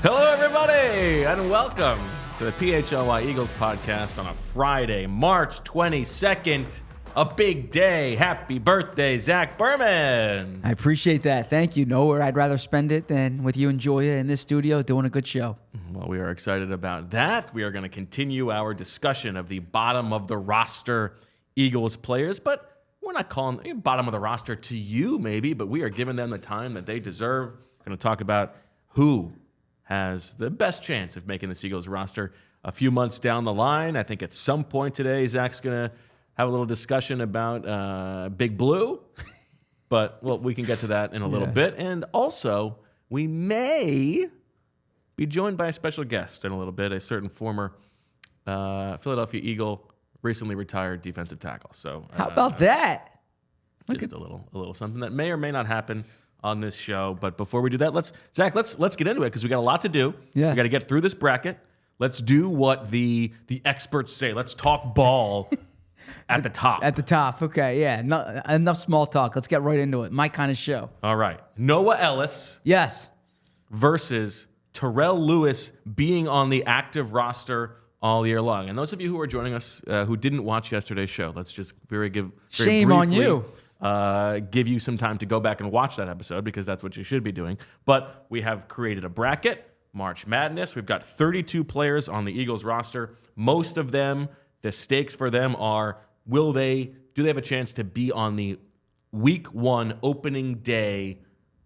Hello, everybody, and welcome to the PHLY Eagles podcast on a Friday, March 22nd. A big day. Happy birthday, Zach Berman. I appreciate that. Thank you. Nowhere I'd rather spend it than with you and Joya in this studio doing a good show. Well, we are excited about that. We are going to continue our discussion of the bottom of the roster Eagles players, but we're not calling them bottom of the roster to you, maybe, but we are giving them the time that they deserve. We're going to talk about who has the best chance of making this Eagles roster a few months down the line. I think at some point today, Zach's going to have a little discussion about Big Blue, but well, we can get to that in a little bit. And also, we may be joined by a special guest in a little bit, a certain former Philadelphia Eagle, recently retired defensive tackle. So how about that? Just a little something that may or may not happen on this show. But before we do that, let's get into it because we got a lot to do. Yeah. We got to get through this bracket. Let's do what the experts say. Let's talk ball. At the top. At the top. Okay, yeah. Enough small talk. Let's get right into it. My kind of show. All right. Noah Ellis. Yes. Versus Terrell Lewis being on the active roster all year long. And those of you who are joining us who didn't watch yesterday's show, let's just very shame on you. Give you some time to go back and watch that episode because that's what you should be doing. But we have created a bracket, March Madness. We've got 32 players on the Eagles roster. Most of them, the stakes for them are, do they have a chance to be on the week one opening day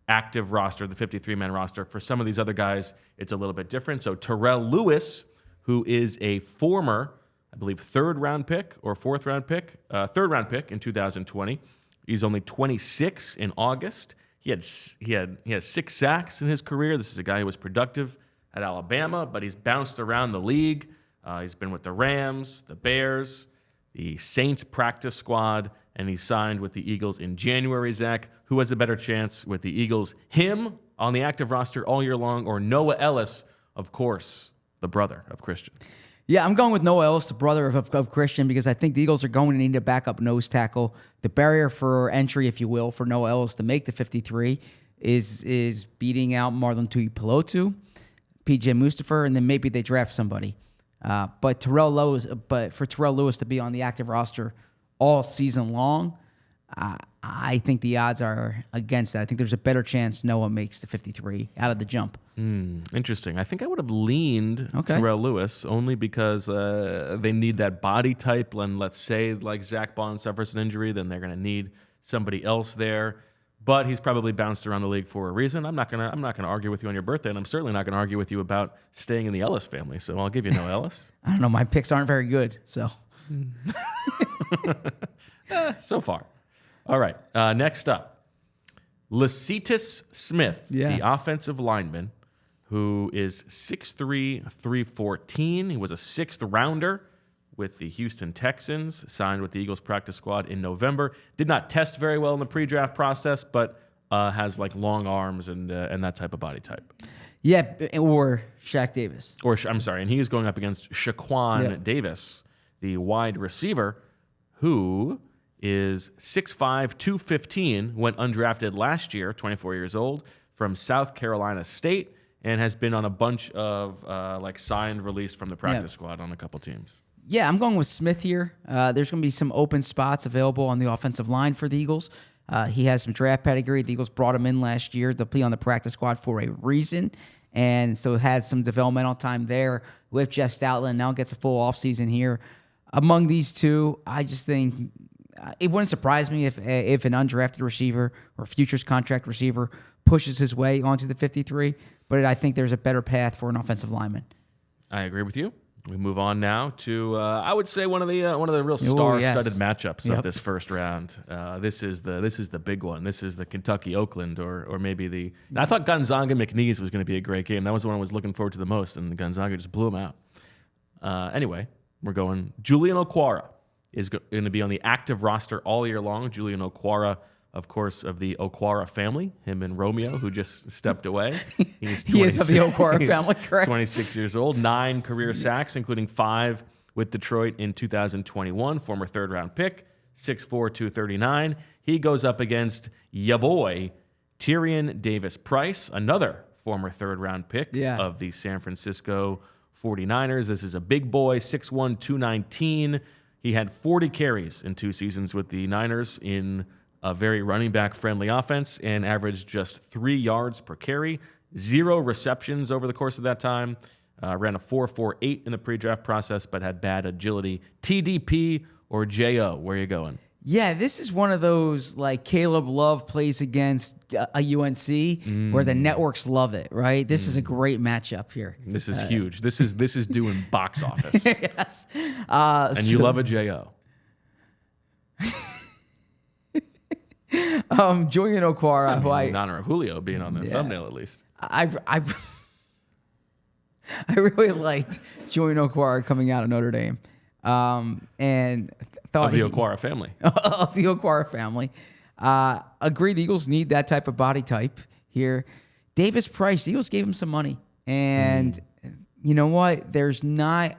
active roster, the 53-man roster? For some of these other guys, it's a little bit different. So Terrell Lewis, who is a former, I believe, third-round pick in 2020. He's only 26 in August. He has 6 sacks in his career. This is a guy who was productive at Alabama, but he's bounced around the league. He's been with the Rams, the Bears, the Saints practice squad, and he signed with the Eagles in January. Zach, who has a better chance with the Eagles? Him on the active roster all year long, or Noah Ellis, of course, the brother of Christian? Yeah, I'm going with Noah Ellis, the brother of Christian, because I think the Eagles are going to need a backup nose tackle. The barrier for entry, if you will, for Noah Ellis to make the 53 is beating out Marlon Tuipulotu, PJ Mustapher, and then maybe they draft somebody. But for Terrell Lewis to be on the active roster all season long, I think the odds are against that. I think there's a better chance Noah makes the 53 out of the jump. Interesting. I think I would have leaned Terrell Lewis only because they need that body type. And let's say like Zach Bond suffers an injury, then they're going to need somebody else there. But he's probably bounced around the league for a reason. I'm not gonna argue with you on your birthday, and I'm certainly not gonna argue with you about staying in the Ellis family. So I'll give you Noah Ellis. I don't know. My picks aren't very good, so so far. All right. Next up, Lecitus Smith, the offensive lineman, who is 6'3", 314. He was a 6th rounder with the Houston Texans, signed with the Eagles practice squad in November. Did not test very well in the pre-draft process, but has like long arms and that type of body type. Yeah, or Shaq Davis. And he is going up against Shaquan Davis, the wide receiver, who is 6'5", 215, went undrafted last year, 24 years old, from South Carolina State, and has been on a bunch of signed release from the practice squad on a couple teams. Yeah, I'm going with Smith here. There's going to be some open spots available on the offensive line for the Eagles. He has some draft pedigree. The Eagles brought him in last year to be on the practice squad for a reason, and so has some developmental time there with Jeff Stoutland. Now gets a full offseason here. Among these two, I just think it wouldn't surprise me if an undrafted receiver or futures contract receiver pushes his way onto the 53, but I think there's a better path for an offensive lineman. I agree with you. We move on now to I would say one of the real star-studded matchups of this first round. This is the big one. This is the Kentucky-Oakland or maybe the. I thought Gonzaga-McNeese was going to be a great game. That was the one I was looking forward to the most, and Gonzaga just blew him out. Anyway, we're going. Julian Okwara is going to be on the active roster all year long. Julian Okwara, of course, of the Okwara family, him and Romeo, who just stepped away. He is of the Okwara family, correct? 26 years old, 9 career sacks, including 5 with Detroit in 2021, former third-round pick, 6'4", 239. He goes up against ya boy, Tyrion Davis-Price, another former third-round pick Yeah. of the San Francisco 49ers. This is a big boy, 6'1", 219. He had 40 carries in 2 seasons with the Niners in a very running back-friendly offense and averaged just 3 yards per carry, 0 receptions over the course of that time. Ran a 4.48 in the pre-draft process, but had bad agility. TDP or JO? Where are you going? Yeah, this is one of those like Caleb Love plays against a UNC where the networks love it, right? This is a great matchup here. This is huge. This is doing box office. Yes. And you love a JO. Julian Okwara, who In honor of Julio being on the thumbnail at least. I really liked Julian Okwara coming out of Notre Dame, and thought Of the Okwara family. of the Okwara family. Agreed, the Eagles need that type of body type here. Davis Price, the Eagles gave him some money, and you know what? There's not.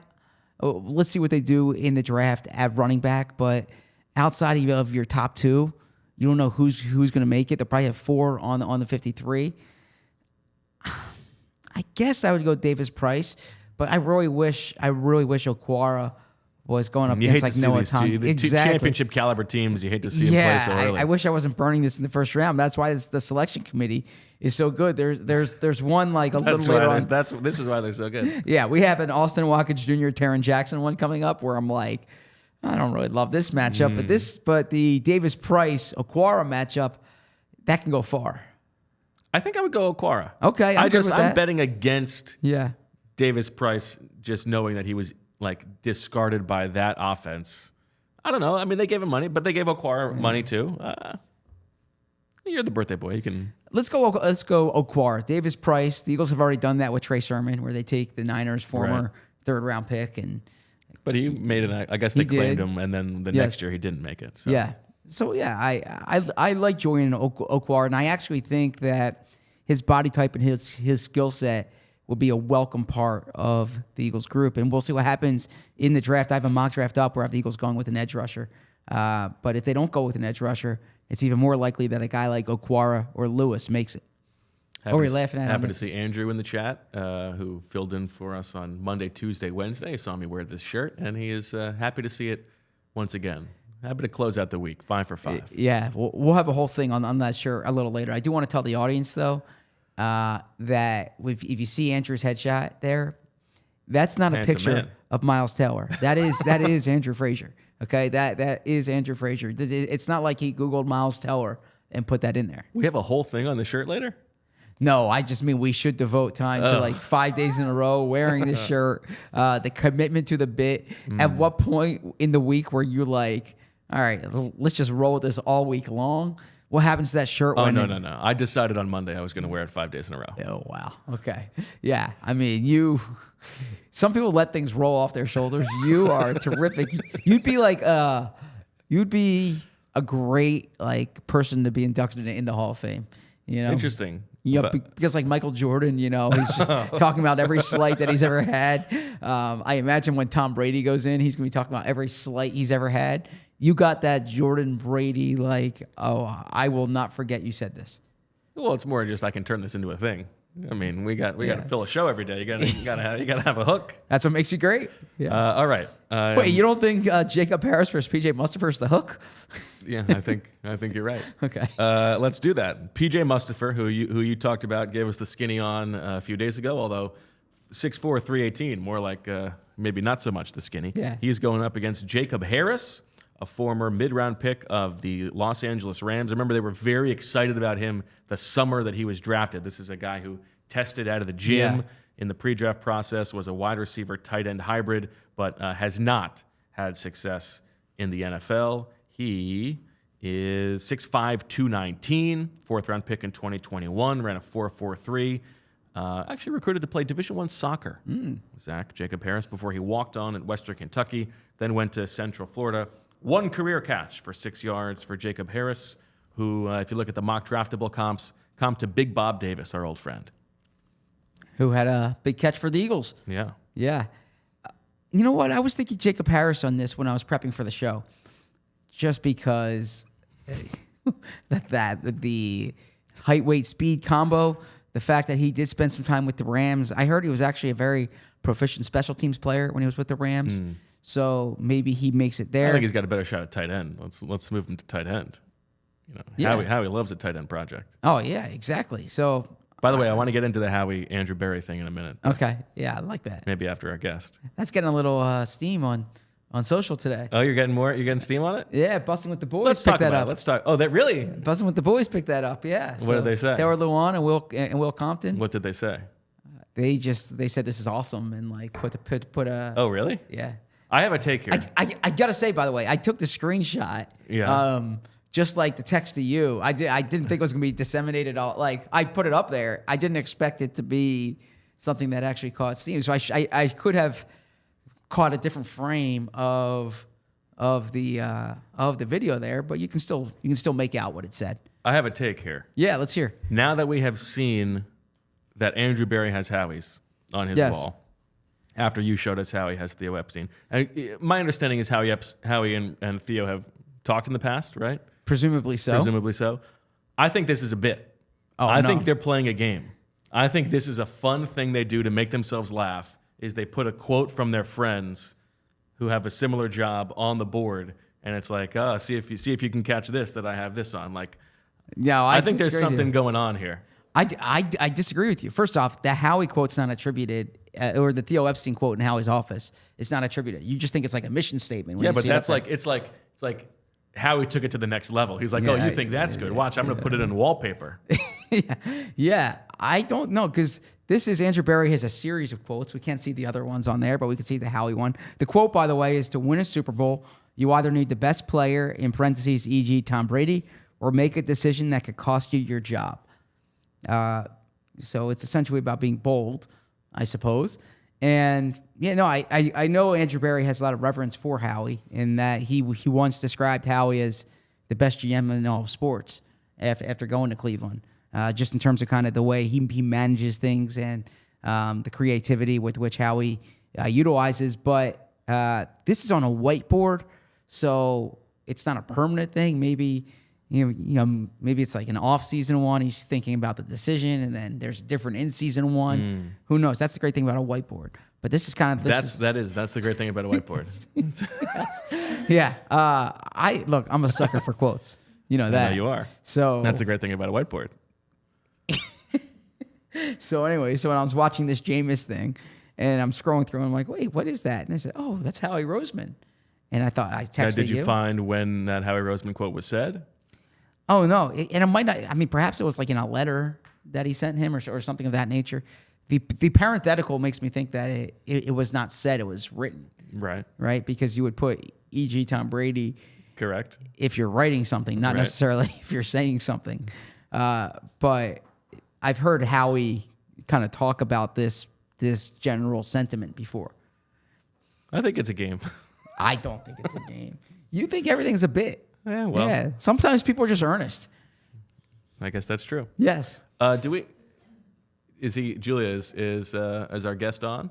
Let's see what they do in the draft at running back, but outside of your top 2, you don't know who's going to make it. They'll probably have 4 on the 53. I guess I would go Davis Price, but I really wish Okwara was going up You against hate like to see Noah these two, Tongue. the two Exactly. championship caliber teams. You hate to see them play so early. I wish I wasn't burning this in the first round. That's why the selection committee is so good. There's one like a little later on. This is why they're so good. Yeah, we have an Austin Watkins Jr., Taron Jackson one coming up where I'm like, I don't really love this matchup, but the Davis Price Okwara matchup that can go far. I think I would go Okwara. Okay, I'm good with I'm that. betting against Yeah. Davis Price, just knowing that he was like discarded by that offense. I don't know. I mean, they gave him money, but they gave Okwara money too. You're the birthday boy. You can. Let's go Okwara. Davis Price. The Eagles have already done that with Trey Sermon, where they take the Niners' former third-round pick and. But he made it. I guess they claimed him, and then the Yes. next year he didn't make it. So. Yeah. So yeah, I like Julian Okwara, and I actually think that his body type and his skill set will be a welcome part of the Eagles group, and we'll see what happens in the draft. I have a mock draft up where I have the Eagles going with an edge rusher, but if they don't go with an edge rusher, it's even more likely that a guy like Okwara or Lewis makes it. You're laughing at Happy him. to see Andrew in the chat, who filled in for us on Monday, Tuesday, Wednesday. Saw me wear this shirt, and he is happy to see it once again. Happy to close out the week, 5 for 5. Yeah, we'll have a whole thing on that shirt a little later. I do want to tell the audience, though, that if you see Andrew's headshot there, that's not a Handsome picture man. of Miles Taylor. That is Andrew Frazier. Okay, that is Andrew Frazier. It's not like he Googled Miles Taylor and put that in there. We have a whole thing on the shirt later. No, I just mean we should devote time to like 5 days in a row wearing this shirt, the commitment to the bit. At what point in the week were you like, all right, let's just roll with this all week long? What happens to that shirt? Oh, no. I decided on Monday I was going to wear it 5 days in a row. Oh, wow. Okay. Yeah. I mean, some people let things roll off their shoulders. You are terrific. You'd be like, you'd be a great like person to be inducted in the Hall of Fame. You know? Interesting. Yeah, because like Michael Jordan, he's just talking about every slight that he's ever had. I imagine when Tom Brady goes in, he's going to be talking about every slight he's ever had. You got that Jordan Brady, like, oh, I will not forget you said this. Well, it's more just I can turn this into a thing. I mean, we got to fill a show every day. You gotta have a hook. That's what makes you great. Yeah. All right. Wait, you don't think Jacob Harris versus PJ Mustipher is the hook? Yeah, I think you're right. Okay. Let's do that. PJ Mustipher, who you talked about, gave us the skinny on a few days ago. Although 6'4", 318, more like maybe not so much the skinny. Yeah. He's going up against Jacob Harris, a former mid-round pick of the Los Angeles Rams. Remember, they were very excited about him the summer that he was drafted. This is a guy who tested out of the gym in the pre-draft process, was a wide receiver, tight end hybrid, but has not had success in the NFL. He is 6'5", 219, fourth-round pick in 2021, ran a 4.43. Actually recruited to play Division I soccer. Zach Jacob Harris, before he walked on at Western Kentucky, then went to Central Florida. One career catch for 6 yards for Jacob Harris, who, if you look at the mock draftable comp to Big Bob Davis, our old friend. Who had a big catch for the Eagles. Yeah. Yeah. You know what? I was thinking Jacob Harris on this when I was prepping for the show. Just because the height, weight, speed combo the fact that he did spend some time with the Rams. I heard he was actually a very proficient special teams player when he was with the Rams. So maybe he makes it there. I think he's got a better shot at tight end. Let's move him to tight end. Howie loves a tight end project. Oh yeah, exactly. So by the way, I want to get into the Howie Andrew Berry thing in a minute. Okay, yeah, I like that. Maybe after our guest. That's getting a little steam on social today. Oh, you're getting more? You're getting steam on it? Yeah, Busting with the Boys. Let's talk that about up. it. Let's talk. Oh, that really? Busting with the Boys picked that up. Yeah. What did they say? Terrell Lewis and Will Compton. What did they say? They said this is awesome and like put a. Oh, really? Yeah. I have a take here. I gotta say, by the way, I took the screenshot. Yeah. Just like the text to you, I didn't think it was gonna be disseminated all. Like I put it up there. I didn't expect it to be something that actually caught steam. So I could have caught a different frame of the video there, but you can still make out what it said. I have a take here. Yeah, let's hear. Now that we have seen that Andrew Berry has Howie's on his wall, after you showed us Howie has Theo Epstein, and my understanding is Howie and Theo have talked in the past, right? Presumably so. Presumably so. I think this is a bit. Oh, I think they're playing a game. I think this is a fun thing they do to make themselves laugh, is they put a quote from their friends who have a similar job on the board, and it's like, see if you can catch this, that I have this on. Like, no, I think there's something going on here. I disagree with you. First off, the Howie quote's not attributed, or the Theo Epstein quote in Howie's office, it's not attributed. You just think it's like a mission statement. When Yeah, you but see that's it it's like Howie took it to the next level. He's like, you think that's good? Watch, I'm going to put it in wallpaper. Yeah, I don't know, because this is Andrew Berry has a series of quotes. We can't see the other ones on there, but we can see the Howie one. The quote, by the way, is to win a Super Bowl, you either need the best player, in parentheses, e.g. Tom Brady, or make a decision that could cost you your job. So it's essentially about being bold, I suppose. And I know Andrew Berry has a lot of reverence for Howie, in that he once described Howie as the best GM in all of sports after going to Cleveland, just in terms of kind of the way he manages things and the creativity with which Howie utilizes. But this is on a whiteboard, so it's not a permanent thing. Maybe maybe it's like an off-season one. He's thinking about the decision, and then there's a different in-season one. Who knows? That's the great thing about a whiteboard. But this is kind of that's the great thing about a whiteboard. Yeah. I'm a sucker for quotes. You know that. I know you are. So that's the great thing about a whiteboard. So anyway, when I was watching this Jameis thing, and I'm scrolling through, and I'm like, wait, what is that? And I said, oh, that's Howie Roseman. And I thought, I texted you. Did you find when that Howie Roseman quote was said? Oh, no. And it might not, I mean, perhaps it was like in a letter that he sent him or something of that nature. The parenthetical makes me think that it was not said, it was written. Right. Right? Because you would put E.G. Tom Brady. Correct. If you're writing something, not necessarily if you're saying something. But I've heard Howie kind of talk about this general sentiment before. I think it's a game. I don't think it's a game. You think everything's a bit. Yeah, well. Yeah. Sometimes people are just earnest. I guess that's true. Yes. Julia is our guest on?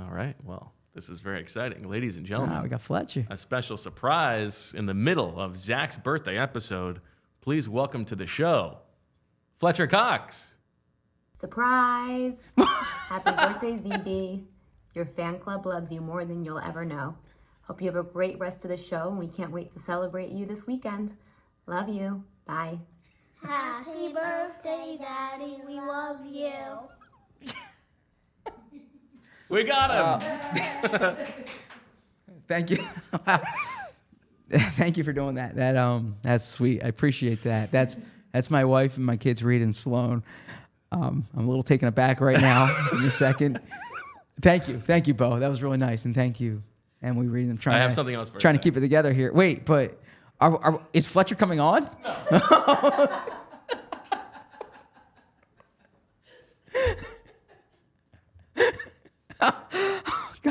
All right. Well, this is very exciting. Ladies and gentlemen. We got Fletcher. A special surprise in the middle of Zach's birthday episode. Please welcome to the show, Fletcher Cox. Surprise! Happy birthday, ZB. Your fan club loves you more than you'll ever know. Hope you have a great rest of the show, and we can't wait to celebrate you this weekend. Love you. Bye. Happy birthday, Daddy. We love you. We got him. Thank you. Thank you for doing that. That's sweet. I appreciate that. That's my wife and my kids, Reed and Sloan. I'm a little taken aback right now. Give me a second. Thank you, Bo. That was really nice, and thank you. And we read them. I have something else for you. Trying to keep it together here. Wait, but is Fletcher coming on? No.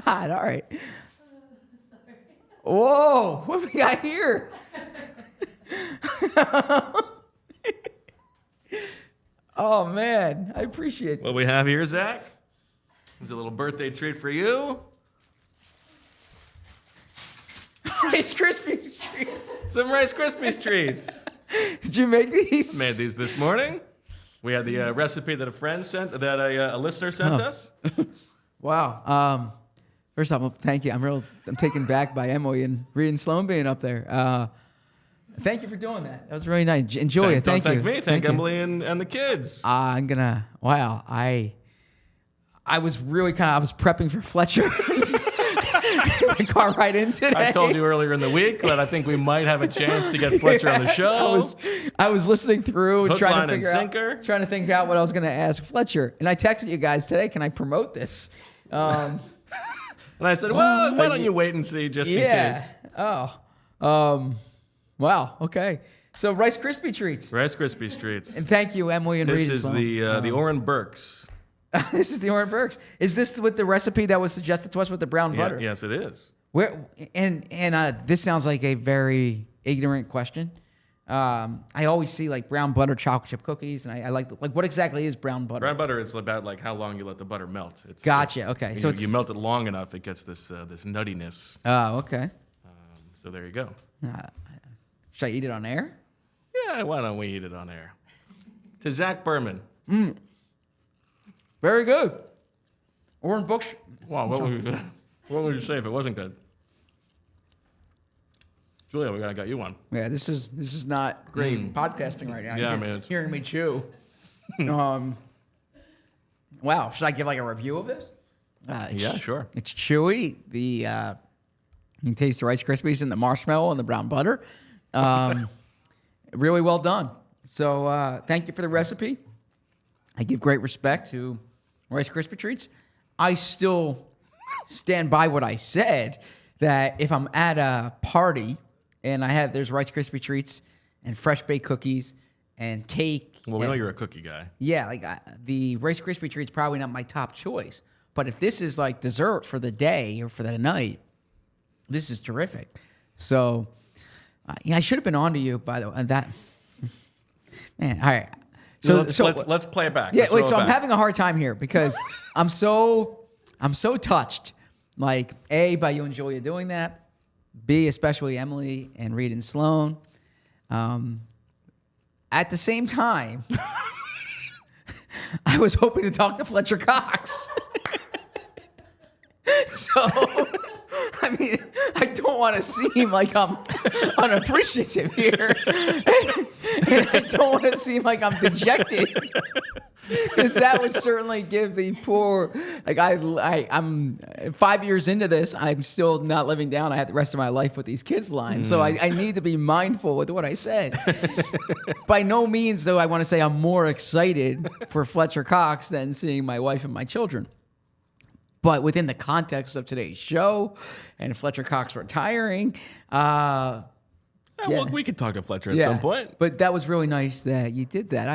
God, all right. Whoa, what do we got here? Oh, man, I appreciate that. What we have here, Zach, is a little birthday treat for you. Rice Krispies treats. Some Rice Krispies treats. Did you make these? Made these this morning. We had the recipe that a listener sent us. Wow. First off, thank you. I'm taken back by Emily and Reed and Sloan being up there. Thank you for doing that. That was really nice. Enjoy it. Thank you. Don't thank me. Thank Emily and the kids. I'm gonna. Wow. I was really I was prepping for Fletcher. The car right in today. I told you earlier in the week that I think we might have a chance to get Fletcher on the show. I was listening through and Hook, trying line, to and figure sinker. out, trying to think out what I was going to ask Fletcher. And I texted you guys today. Can I promote this? And I said, well, why don't you wait and see just in case? Oh. Wow. Okay. So Rice Krispie treats. Rice Krispie treats. And thank you, Emily and Reed. This is the Oren Burks. This is the Oren Burks. Is this with the recipe that was suggested to us with the brown butter? Yes, it is. Where and this sounds like a very ignorant question. I always see like brown butter chocolate chip cookies, and I like what exactly is brown butter? Brown butter is about like how long you let the butter melt. Gotcha. Okay, so you melt it long enough, it gets this nuttiness. Oh, okay. So there you go. Should I eat it on air? Yeah, why don't we eat it on air? To Zach Berman. Very good. Oren Books. Wow, what would you say if it wasn't good? Julia, we got you one. Yeah, this is not great podcasting right now. Yeah, You're hearing me chew. Wow, should I give like a review of this? Yeah, sure. It's chewy. You can taste the Rice Krispies and the marshmallow and the brown butter. Really well done. So thank you for the recipe. I give great respect to Rice Krispie treats. I still stand by what I said, that if I'm at a party and there's Rice Krispie treats and fresh baked cookies and cake. Well, we know you're a cookie guy. Yeah, the Rice Krispie treat's probably not my top choice. But if this is like dessert for the day or for the night, this is terrific. So, I should have been on to you, by the way. Man, all right. So let's play it back. Yeah, wait. So I'm having a hard time here because I'm so touched. Like A, by you and Julia doing that. B, especially Emily and Reed and Sloan. At the same time, I was hoping to talk to Fletcher Cox. So, I mean, I don't want to seem like I'm unappreciative here. And I don't want to seem like I'm dejected. Because that would certainly give the poor, like I'm 5 years into this, I'm still not living down. I had the rest of my life with these kids lines. So I need to be mindful with what I said. By no means, though, I want to say I'm more excited for Fletcher Cox than seeing my wife and my children. But within the context of today's show and Fletcher Cox retiring, well, we could talk to Fletcher at some point. But that was really nice that you did that.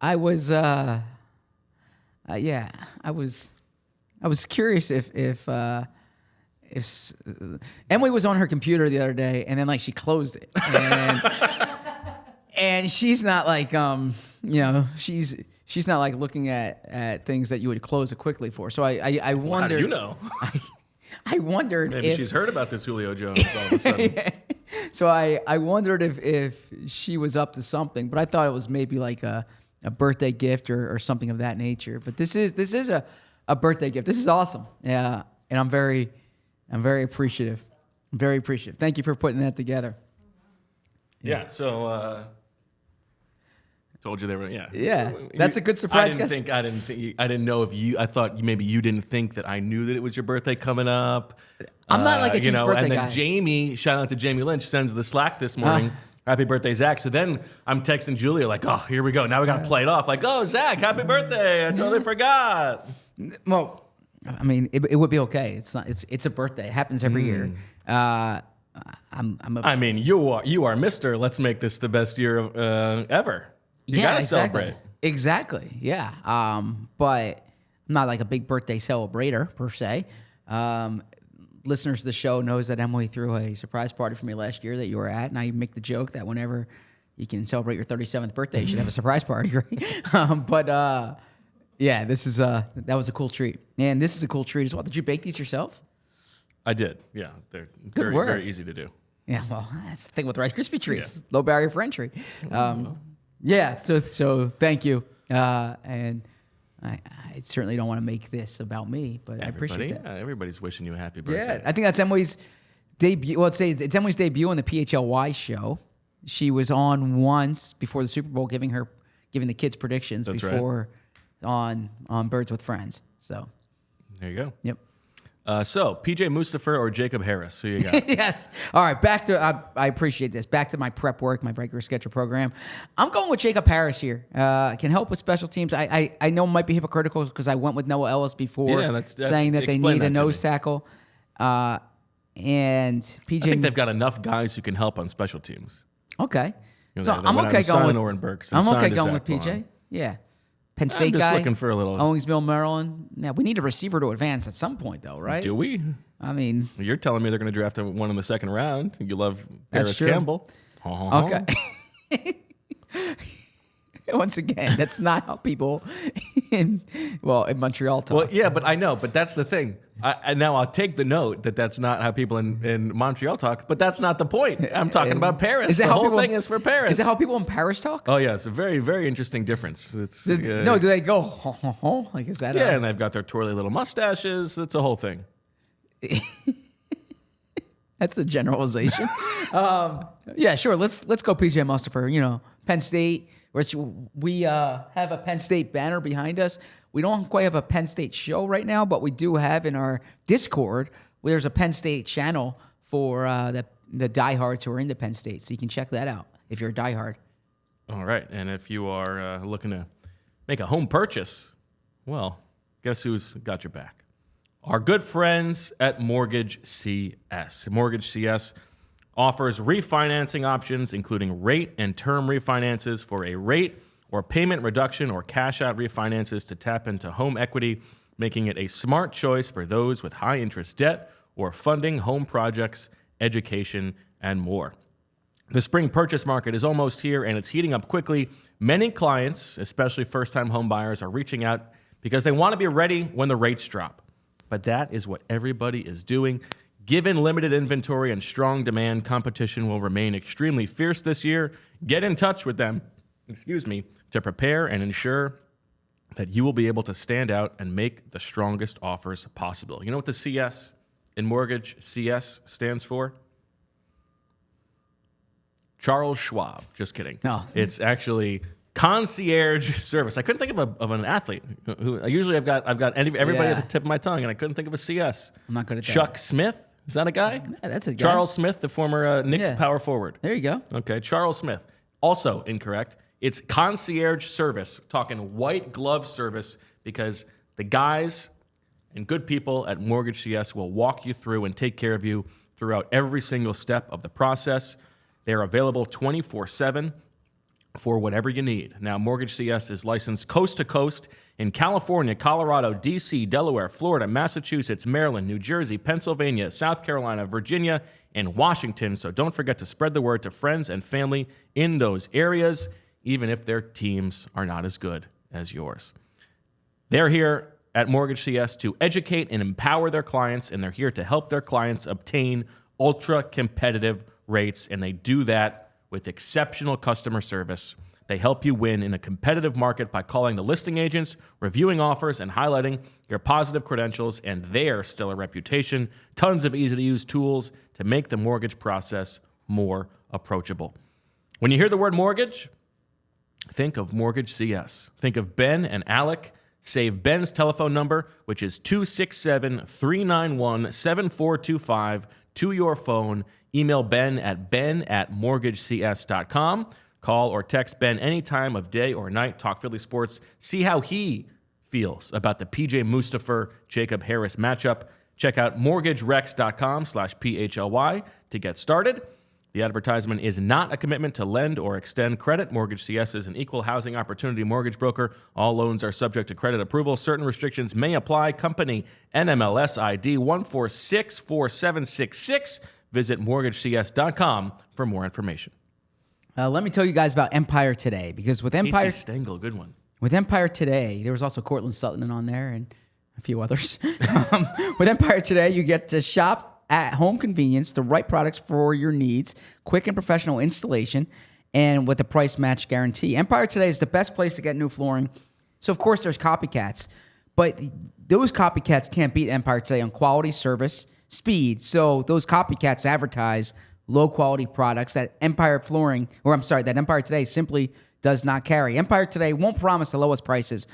I was curious if Emily was on her computer the other day and then like she closed it and she's not like she's not like looking at things that you would close it quickly for. So I wondered. How do you know? I wondered maybe if she's heard about this Julio Jones all of a sudden. So I wondered if she was up to something, but I thought it was maybe like a birthday gift or something of that nature. But this is a birthday gift. This is awesome. Yeah, and I'm very appreciative. I'm very appreciative. Thank you for putting that together. Yeah. So. Told you they were, yeah. Yeah, that's a good surprise. I didn't know if you. I thought maybe you didn't think that I knew that it was your birthday coming up. I'm not like a huge birthday and then guy. Jamie, shout out to Jamie Lynch, sends the Slack this morning. Happy birthday, Zach. So then I'm texting Julia like, oh, here we go. Now we got to play it off. Like, oh, Zach, happy birthday. I totally forgot. Well, I mean, it would be okay. It's not. It's a birthday. It happens every year. I mean, you are Mr. Let's make this the best year ever. You gotta celebrate. Exactly. Yeah. But I'm not like a big birthday celebrator per se. Listeners to the show knows that Emily threw a surprise party for me last year that you were at, and I make the joke that whenever you can celebrate your 37th birthday, you should have a surprise party, right? But yeah, that was a cool treat, and this is a cool treat as well. Did you bake these yourself? I did. Yeah, they're Good work. very easy to do. Yeah, well, that's the thing with Rice Krispie treats. Low barrier for entry. Yeah, so thank you. And I certainly don't want to make this about me, but I appreciate that. Everybody's wishing you a happy birthday. Yeah, I think that's Emily's debut. Well, it's Emily's debut on the PHLY show. She was on once before the Super Bowl, giving the kids predictions before on Birds with Friends. So there you go. Yep. So PJ Mustipher or Jacob Harris? Who you got? Yes. All right. Back to I appreciate this. Back to my prep work, my regular schedule program. I'm going with Jacob Harris here. Can help with special teams. I know it might be hypocritical because I went with Noah Ellis before, saying that they need a nose tackle. And PJ, I think they've got enough guys who can help on special teams. Okay. You know, So I'm okay going with PJ. Vaughn. Yeah. Penn State I'm just guy. looking for a little. Owensville, Maryland. Yeah, we need a receiver to advance at some point, though, right? Do we? I mean, You're telling me they're going to draft one in the second round. You love Harris true. Campbell. Okay. Once again, that's not how people in Montreal talk. Well, yeah, but I know. But that's the thing. Now I'll take the note that that's not how people in Montreal talk. But that's not the point. I'm talking about Paris. The whole thing is for Paris. Is that how people in Paris talk? Oh yeah, it's a very, very interesting difference. It's no, do they go ho, ho, ho? Like is that? Yeah, and they've got their twirly little mustaches. It's a whole thing. That's a generalization. Yeah, sure. Let's go PJ Mustipher. You know, Penn State. Which we have a Penn State banner behind us. We don't quite have a Penn State show right now, but we do have in our Discord, there's a Penn State channel for the diehards who are into Penn State. So you can check that out if you're a diehard. All right. And if you are looking to make a home purchase, well, guess who's got your back? Our good friends at Mortgage CS. Mortgage CS offers refinancing options, including rate and term refinances for a rate or payment reduction or cash out refinances to tap into home equity, making it a smart choice for those with high interest debt or funding home projects, education, and more. The spring purchase market is almost here and it's heating up quickly. Many clients, especially first-time home buyers, are reaching out because they want to be ready when the rates drop. But that is what everybody is doing. Given limited inventory and strong demand, competition will remain extremely fierce this year. Get in touch with them, to prepare and ensure that you will be able to stand out and make the strongest offers possible. You know what the CS in Mortgage CS stands for? Charles Schwab. Just kidding. No. It's actually concierge service. I couldn't think of an athlete who usually I've got everybody at the tip of my tongue, and I couldn't think of a CS. I'm not good at that. Chuck Smith. Is that a guy? Yeah, that's a guy. Charles Smith, the former Knicks power forward. There you go. Okay, Charles Smith. Also incorrect. It's concierge service, talking white glove service, because the guys and good people at Mortgage CS will walk you through and take care of you throughout every single step of the process. They're available 24/7 for whatever you need. Now, Mortgage CS is licensed coast to coast in California, Colorado, D.C., Delaware, Florida, Massachusetts, Maryland, New Jersey, Pennsylvania, South Carolina, Virginia, and Washington. So don't forget to spread the word to friends and family in those areas, even if their teams are not as good as yours. They're here at Mortgage CS to educate and empower their clients, and they're here to help their clients obtain ultra-competitive rates, and they do that with exceptional customer service. They help you win in a competitive market by calling the listing agents, reviewing offers, and highlighting your positive credentials and their stellar reputation. Tons of easy-to-use tools to make the mortgage process more approachable. When you hear the word mortgage, think of Mortgage CS. Think of Ben and Alec. Save Ben's telephone number, which is 267-391-7425, to your phone. Email Ben at mortgagecs.com. Call or text Ben any time of day or night. Talk Philly sports. See how he feels about the PJ Mustipher Jacob Harris matchup. Check out mortgagerex.com/PHLY to get started. The advertisement is not a commitment to lend or extend credit. Mortgage CS is an equal housing opportunity mortgage broker. All loans are subject to credit approval. Certain restrictions may apply. Company NMLS ID 1464766. Visit mortgagecs.com for more information. Let me tell you guys about Empire Today, because with Empire Casey Stengel, good one. With Empire Today, there was also Cortland Sutton on there and a few others. With Empire Today, you get to shop at-home convenience, the right products for your needs, quick and professional installation, and with a price match guarantee. Empire Today is the best place to get new flooring. So, of course, there's copycats, but those copycats can't beat Empire Today on quality, service, speed. So those copycats advertise low-quality products that Empire Today simply does not carry. Empire Today won't promise the lowest prices,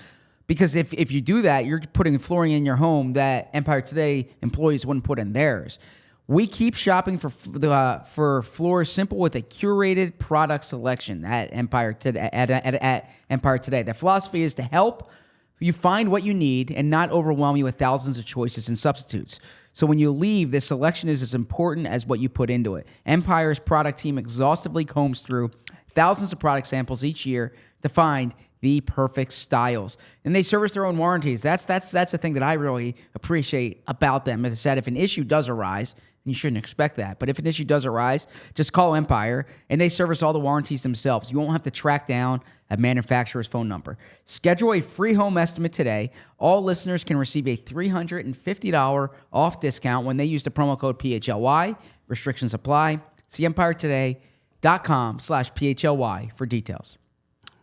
because if you do that, you're putting flooring in your home that Empire Today employees wouldn't put in theirs. We keep shopping for floors simple with a curated product selection at Empire Today. At Empire Today, the philosophy is to help you find what you need and not overwhelm you with thousands of choices and substitutes. So when you leave, the selection is as important as what you put into it. Empire's product team exhaustively combs through thousands of product samples each year to find the perfect styles. And they service their own warranties. That's the thing that I really appreciate about them. As I said, if an issue does arise, and you shouldn't expect that, but if an issue does arise, just call Empire, and they service all the warranties themselves. You won't have to track down a manufacturer's phone number. Schedule a free home estimate today. All listeners can receive a $350 off discount when they use the promo code PHLY. Restrictions apply. See EmpireToday.com/PHLY for details.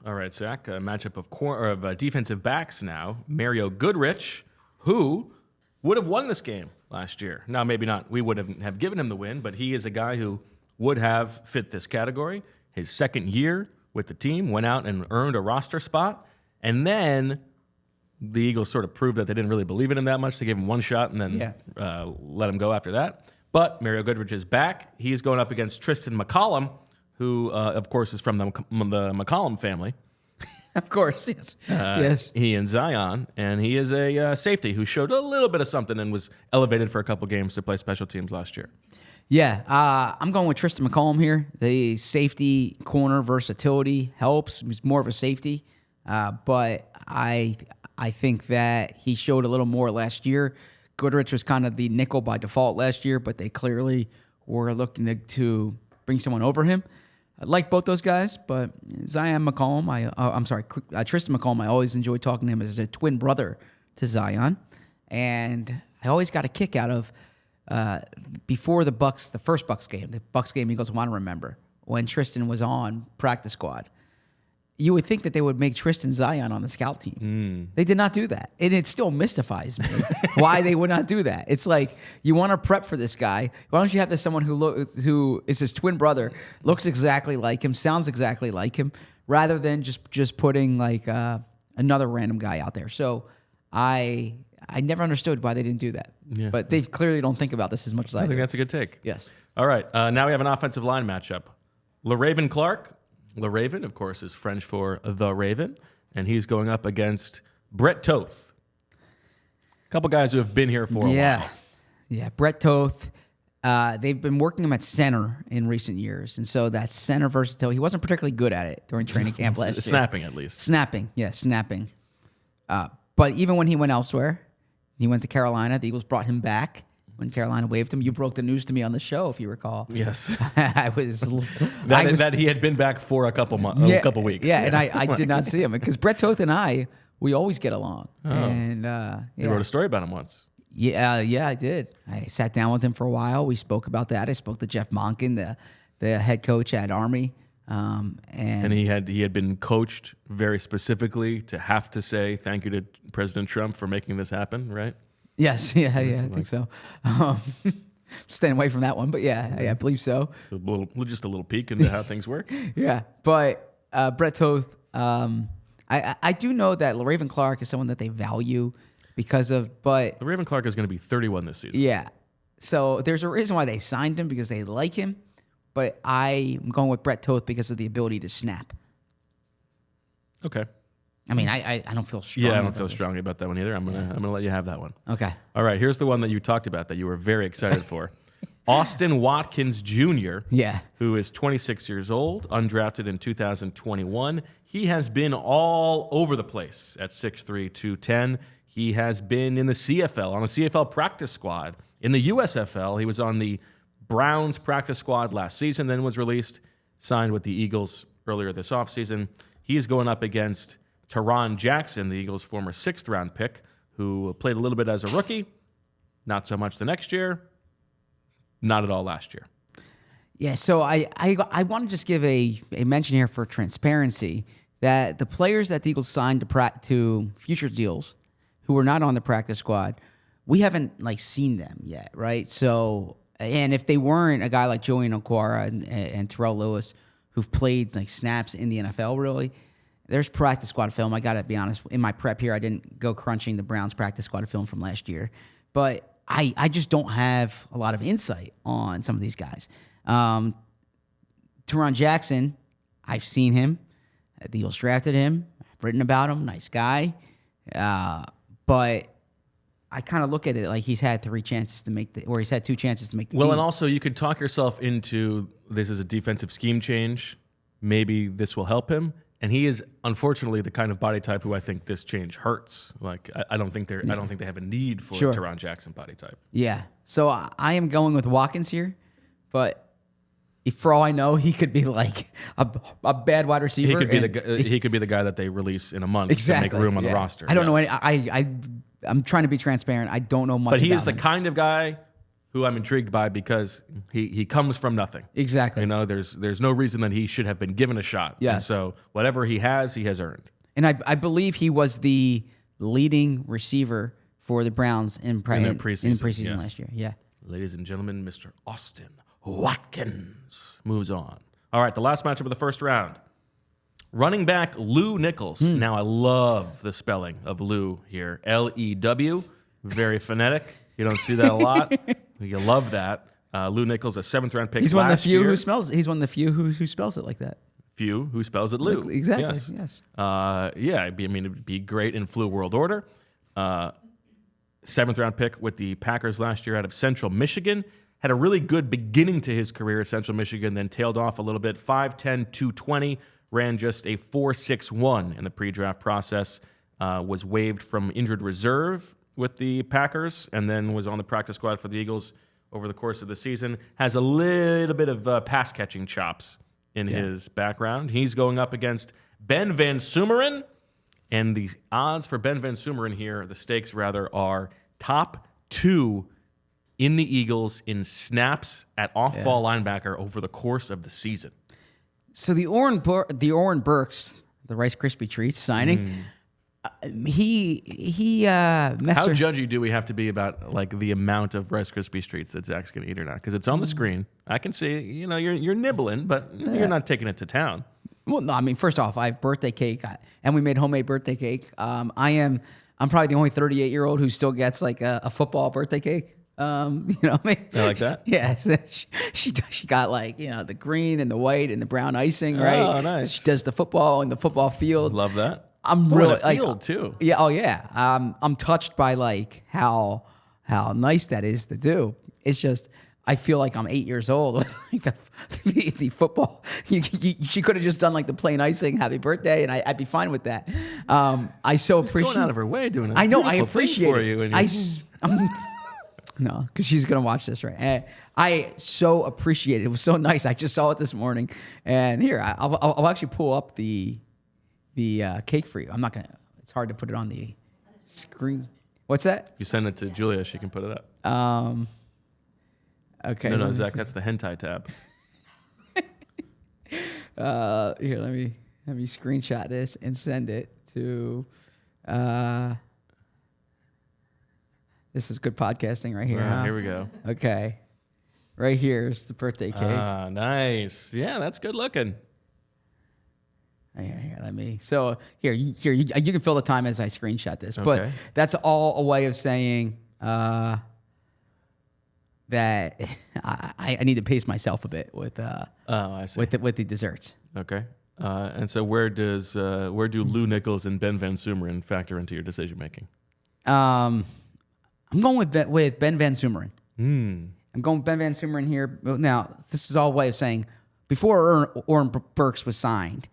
All right, Zach, a matchup of defensive backs now. Mario Goodrich, who would have won this game last year. Now, maybe not. We would have given him the win, but he is a guy who would have fit this category. His second year with the team, went out and earned a roster spot, and then the Eagles sort of proved that they didn't really believe in him that much. They gave him one shot and then let him go after that. But Mario Goodrich is back. He's going up against Tristan McCollum, who, of course, is from the McCollum family. Of course, yes. Yes. He and Zion, and he is a safety who showed a little bit of something and was elevated for a couple games to play special teams last year. Yeah, I'm going with Tristan McCollum here. The safety corner versatility helps. He's more of a safety, but I think that he showed a little more last year. Goodrich was kind of the nickel by default last year, but they clearly were looking to bring someone over him. I like both those guys, but Tristan McCollum, I always enjoy talking to him as a twin brother to Zion. And I always got a kick out of before the first Bucs game, the Bucs game Eagles want to remember, when Tristan was on practice squad. You would think that they would make Tristan Zion on the scout team. They did not do that. And it still mystifies me why they would not do that. It's like, you want to prep for this guy. Why don't you have someone who is his twin brother, looks exactly like him, sounds exactly like him, rather than just putting like another random guy out there. So I never understood why they didn't do that. Yeah. But they clearly don't think about this as much as I do. I think that's a good take. Yes. All right. Now we have an offensive line matchup. LaRaven Clark. LaRaven, of course, is French for the Raven, and he's going up against Brett Toth. A couple guys who have been here for a while. Yeah, Brett Toth. They've been working him at center in recent years, and so that center versatility, he wasn't particularly good at it during training camp last year. Snapping, at least. Snapping. But even when he went elsewhere, he went to Carolina, the Eagles brought him back. When Carolina waived him, you broke the news to me on the show, if you recall. Yes, that he had been back for a couple weeks. Yeah, and I did not see him because Brett Toth and we always get along. Oh. And you wrote a story about him once. Yeah, I did. I sat down with him for a while. We spoke about that. I spoke to Jeff Monken, the head coach at Army, and he had been coached very specifically to have to say thank you to President Trump for making this happen, right? Yes, I think so. Staying away from that one, but I believe so. Just a little peek into how things work. Yeah, but Brett Toth, I do know that LaRaven Clark is someone that they value because of, but LaRaven Clark is going to be 31 this season. Yeah, so there's a reason why they signed him, because they like him, but I'm going with Brett Toth because of the ability to snap. Okay. I mean, I don't feel strongly. Yeah, I don't feel strongly about that one either. I'm gonna let you have that one. Okay. All right. Here's the one that you talked about that you were very excited for. Austin Watkins Jr. Yeah. Who is 26 years old, undrafted in 2021. He has been all over the place at 6'3", 210. He has been in the CFL, on a CFL practice squad. In the USFL, he was on the Browns practice squad last season, then was released, signed with the Eagles earlier this offseason. He is going up against Teron Jackson, the Eagles' former 6th-round pick, who played a little bit as a rookie, not so much the next year. not at all last year. Yeah, so I want to just give a mention here for transparency that the players that the Eagles signed to future deals who were not on the practice squad, we haven't seen them yet, right? So, and if they weren't a guy like Joey Okwara and Terrell Lewis, who've played snaps in the NFL, really, there's practice squad film. I got to be honest, in my prep here, I didn't go crunching the Browns practice squad film from last year, but I just don't have a lot of insight on some of these guys. Teron Jackson, I've seen him. The Eagles drafted him. I've written about him. Nice guy. But I kind of look at it like he's had 3 chances to make he's had 2 chances to make the team. Well, and also you could talk yourself into this is a defensive scheme change. Maybe this will help him. And he is unfortunately the kind of body type who I think this change hurts. I don't think I don't think they have a need for a Teron Jackson body type. Yeah. So I am going with Watkins here, but for all I know, he could be a bad wide receiver. He could be the guy that they release in a month to make room on the roster. I don't know any. I'm trying to be transparent. I don't know much. But he about is the him. kind of guy who I'm intrigued by because he comes from nothing. Exactly. There's no reason that he should have been given a shot. Yes. And so whatever he has earned. And I believe he was the leading receiver for the Browns in preseason last year. Yeah. Ladies and gentlemen, Mr. Austin Watkins moves on. All right, the last matchup of the first round. Running back Lew Nichols. Now, I love the spelling of Lew here. L-E-W. Very phonetic. You don't see that a lot. You love that. Lew Nichols, a 7th-round pick. He's one of the few year. He's one of the few who spells it like that. Few who spells it Lew. Exactly. Yes. It'd be great in Flu World Order. 7th-round pick with the Packers last year out of Central Michigan. Had a really good beginning to his career at Central Michigan, then tailed off a little bit. 5'10", 220, ran just a 4.61 in the pre-draft process. Was waived from injured reserve with the Packers, and then was on the practice squad for the Eagles over the course of the season. Has a little bit of pass-catching chops in his background. He's going up against Ben Van Sumeren, and the odds for Ben Van Sumeren here, the stakes rather, are top 2 in the Eagles in snaps at off-ball linebacker over the course of the season. So the Oren Burks, the Rice Krispie Treats signing, he messed. How judgy do we have to be about the amount of Rice Krispie Treats that Zach's going to eat or not? Because it's on the screen. I can see, you're nibbling, but you're not taking it to town. Well, no, I mean, first off, I have birthday cake, and we made homemade birthday cake. I'm probably the only 38-year-old who still gets a football birthday cake. I like that. Yeah, she got the green and the white and the brown icing, right? Oh, nice. She does the football in the football field. Love that. I'm really field too. Yeah. Oh yeah. I'm touched by how nice that is to do. It's just I feel like I'm 8 years old with the football. She could have just done the plain icing, happy birthday, and I'd be fine with that. I so appreciate going out of her way doing it. I know. I appreciate for it. You. No, because she's going to watch this, right? And I so appreciate it. It was so nice. I just saw it this morning. And here, I'll actually pull up the cake for you. I'm not going to, it's hard to put it on the screen. What's that? You send it to Julia, she can put it up. Okay. No, Zach, that's the hentai tab. Here, let me screenshot this and send it to, this is good podcasting right here. Huh? Here we go. Okay. Right here is the birthday cake. Ah, nice. Yeah, that's good looking. Here, let me. So here, you can fill the time as I screenshot this. But Okay. that's all a way of saying that I need to pace myself a bit with I see. with the desserts. Okay. And so where do Lew Nichols and Ben Van Sumeren factor into your decision making? I'm going with Ben Van Sumeren. I'm going with Ben Van Sumeren here. Now, this is all a way of saying before Oren Burks was signed,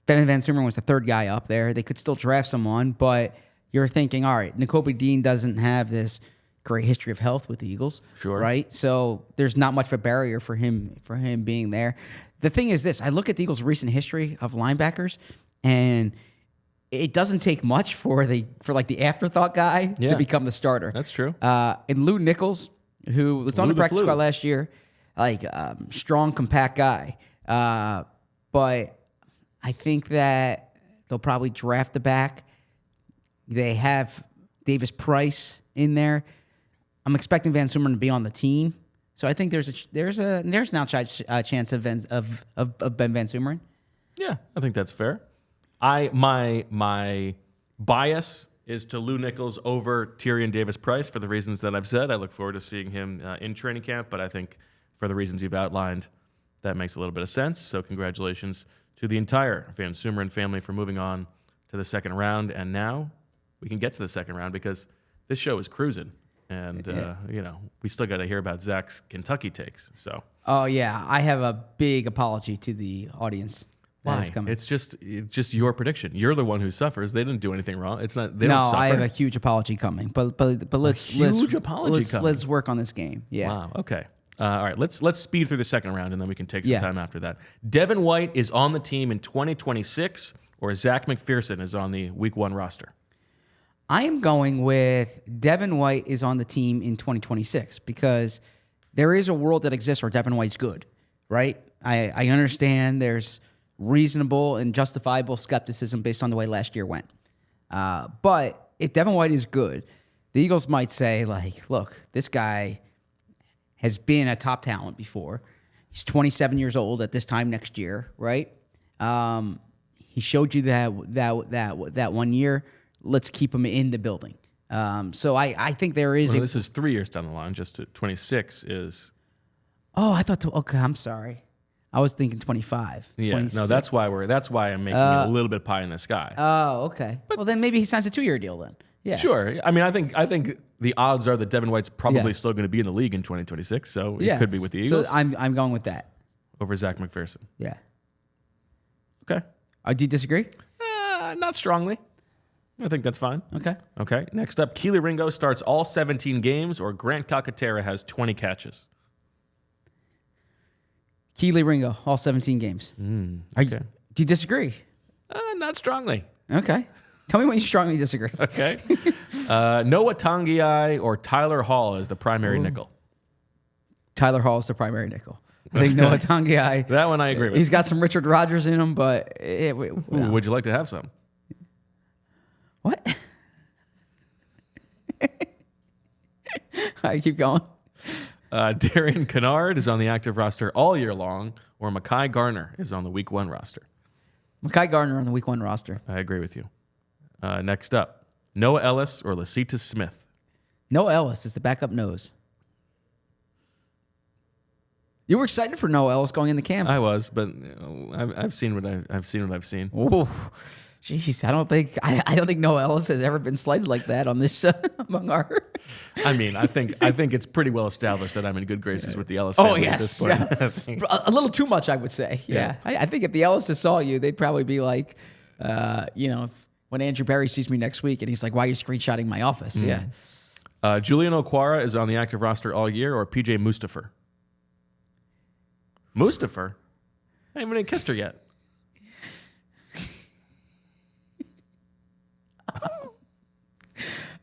Ben Van Sumeren was the 3rd guy up there. They could still draft someone, but you're thinking, all right, Nakobe Dean doesn't have this great history of health with the Eagles. Sure. Right? So there's not much of a barrier for him being there. The thing is this, I look at the Eagles' recent history of linebackers, and it doesn't take much for the afterthought guy to become the starter. That's true. And Lew Nichols, who was on Lou the the practice Flu. squad last year, like strong, compact guy. But I think that they'll probably draft the back. They have Davis Price in there. I'm expecting Van Sumeren to be on the team, so I think there's an outside chance of Ben Van Sumeren. Yeah, I think that's fair. My bias is to Lou Nichols over Tyrion Davis Price for the reasons that I've said. I look forward to seeing him in training camp, but I think for the reasons you've outlined, that makes a little bit of sense. So congratulations to the entire Van Sumeren family for moving on to the second round. And now we can get to the second round because this show is cruising. And, we still got to hear about Zach's Kentucky takes. So, Oh, yeah. I have a big apology to the audience. That why? is coming. It's just your prediction. You're the one who suffers. They didn't do anything wrong. It's not. They No, don't suffer. I have a huge apology coming. But let's let's work on this game. Yeah. Wow. Okay. All right. Let's speed through the second round, and then we can take some Yeah. time after that. Devin White is on the team in 2026, or Zach McPherson is on the Week 1 roster. I am going with Devin White is on the team in 2026 because there is a world that exists where Devin White's good, right? I understand there's reasonable and justifiable skepticism based on the way last year went. But if Devin White is good, the Eagles might say, like, look, this guy has been a top talent before. He's 27 years old at this time next year, right? He showed you that 1 year. Let's keep him in the building. So I think there is This is 3 years down the line. Just to 26 is. Oh, I thought. Okay, I'm sorry. I was thinking 25. Yeah. 26. No, that's why I'm making it a little bit pie in the sky. Oh, okay. Well, then maybe he signs a 2-year deal then. Yeah. Sure. I mean, I think the odds are that Devin White's probably Yeah. still going to be in the league in 2026. So it Yeah. could be with the Eagles So I'm going with that. over Zach McPherson. Yeah. Okay. Do you disagree? Not strongly. I think that's fine. Okay. Okay. Next up, Keely Ringo starts all 17 games, or Grant Calcaterra has 20 catches. Keely Ringo, all 17 games. Okay. Do you disagree? Not strongly. Okay. Tell me when you strongly disagree. Okay. Noah Tongiai or Tyler Hall is the primary nickel. Tyler Hall is the primary nickel. I think Noah Tongiai. That one I agree with. He's got some Richard Rodgers in him, but Ooh, would you like to have some? what? All right, keep going. Darian Kennard is on the active roster all year long, or Mekhi Garner is on the Week 1 roster. Mekhi Garner on the Week 1 roster. I agree with you. Next up, Noah Ellis or Lacita Smith. Noah Ellis is the backup nose. You were excited for Noah Ellis going into camp. I was, but I've seen what I've seen. Oh, jeez, I don't think Noah Ellis has ever been slighted like that on this show among our. I mean, I think it's pretty well established that I'm in good graces with the Ellis Oh family at this yes, point. yeah. I think. A little too much, I would say. Yeah, I think if the Ellises saw you, they'd probably be like, when Andrew Berry sees me next week and he's like, "Why are you screenshotting my office?" Yeah. Julian Okwara is on the active roster all year, or PJ Mustipher. Mustipher? I haven't even kissed her yet.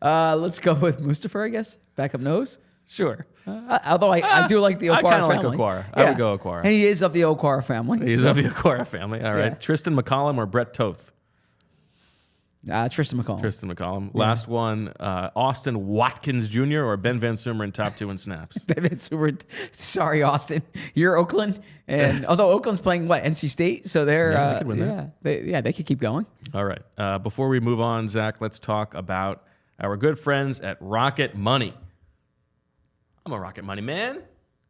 Let's go with Mustapha, I guess. Backup nose. Sure. Although I do like the Okwara I kinda like family. Okwara. I would go Okwara. And he is of the Okwara family. He's of the Okwara family. All right. Yeah. Tristan McCollum or Brett Toth? Tristan McCall. Tristan McCollum. Last one, Austin Watkins Jr. or Ben Van Sumeren, top 2 in snaps. Sorry, Austin. You're Oakland, and although Oakland's playing NC State, so they're Yeah, they could win that. they could keep going. All right. Before we move on, Zach, let's talk about our good friends at Rocket Money. I'm a Rocket Money man.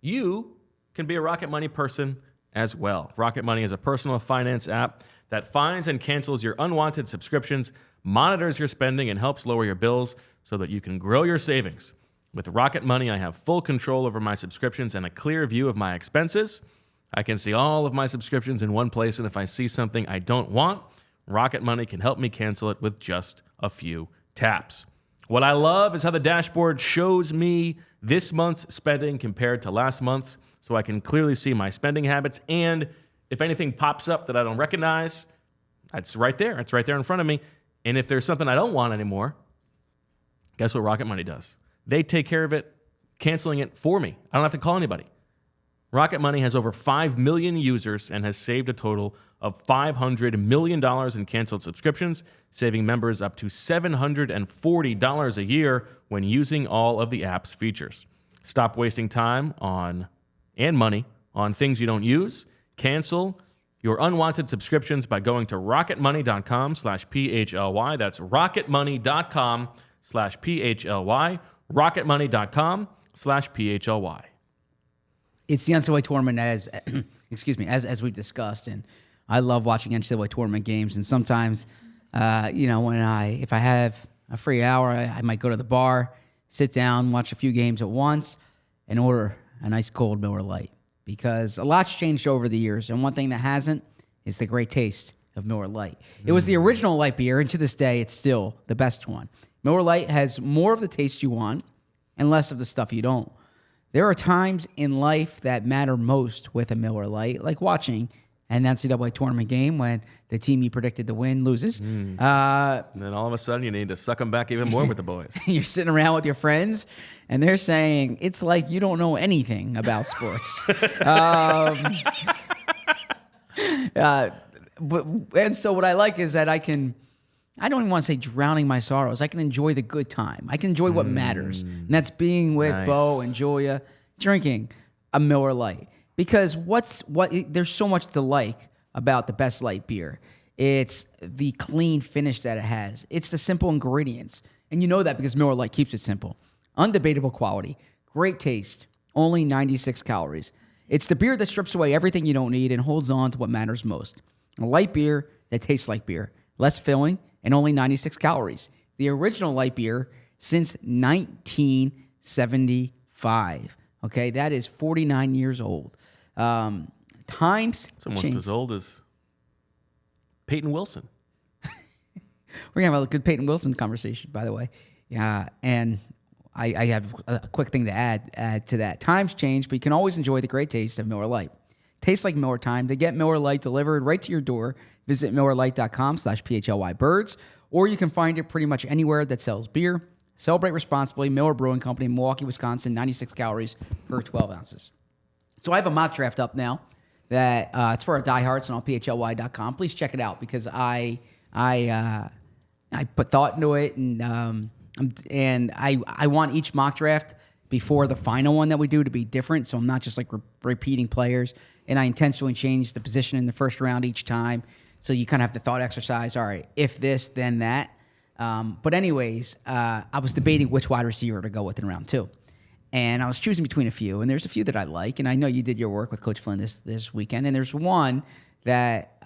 You can be a Rocket Money person as well. Rocket Money is a personal finance app that finds and cancels your unwanted subscriptions, monitors your spending, and helps lower your bills so that you can grow your savings. With Rocket Money, I have full control over my subscriptions and a clear view of my expenses. I can see all of my subscriptions in one place, and if I see something I don't want, Rocket Money can help me cancel it with just a few taps. What I love is how the dashboard shows me this month's spending compared to last month's, so I can clearly see my spending habits, and if anything pops up that I don't recognize, it's right there. It's right there in front of me. And if there's something I don't want anymore, guess what Rocket Money does? They take care of it canceling it for me. I don't have to call anybody. Rocket Money has over 5 million users and has saved a total of $500 million in canceled subscriptions, saving members up to $740 a year when using all of the app's features. Stop wasting time and money on things you don't use. Cancel your unwanted subscriptions by going to rocketmoney.com/PHLY. That's rocketmoney.com/PHLY. rocketmoney.com/PHLY. It's the NCAA tournament as we've discussed, and I love watching NCAA tournament games. And sometimes, if I have a free hour, I might go to the bar, sit down, watch a few games at once, and order a nice cold Miller Lite, because a lot's changed over the years, and one thing that hasn't is the great taste of Miller Lite. It was the original light beer, and to this day, it's still the best one. Miller Lite has more of the taste you want and less of the stuff you don't. There are times in life that matter most with a Miller Lite, like watching an NCAA tournament game when the team you predicted to win loses. And then all of a sudden, you need to suck them back even more with the boys. You're sitting around with your friends, and they're saying, it's like you don't know anything about sports. And so what I like is that I don't even want to say drowning my sorrows. I can enjoy the good time. I can enjoy what matters. And that's being with Nice. Bo and Julia, drinking a Miller Lite. Because there's so much to like about the best light beer. It's the clean finish that it has. It's the simple ingredients. And you know that because Miller Lite keeps it simple. Undebatable quality, great taste, only 96 calories. It's the beer that strips away everything you don't need and holds on to what matters most. A light beer that tastes like beer, less filling, and only 96 calories. The original light beer since 1975. Okay, that is 49 years old. Times It's almost change. as old as Peyton Wilson. We're going to have a good Peyton Wilson conversation, by the way. Yeah, and I have a quick thing to add to that. Times change, but you can always enjoy the great taste of Miller Lite. Tastes like Miller time. To get Miller Lite delivered right to your door, visit MillerLite.com/PHLYBirds, or you can find it pretty much anywhere that sells beer. Celebrate responsibly. Miller Brewing Company, Milwaukee, Wisconsin, 96 calories per 12 ounces. So I have a mock draft up now that it's for our diehards on PHLY.com. Please check it out because I put thought into it, and I want each mock draft before the final one that we do to be different, so I'm not just like repeating players. And I intentionally change the position in the first round each time, so you kind of have the thought exercise. All right, if this, then that. But anyways, I was debating which wide receiver to go with in round 2. And I was choosing between a few, and there's a few that I like, and I know you did your work with Coach Flynn this weekend, and there's one that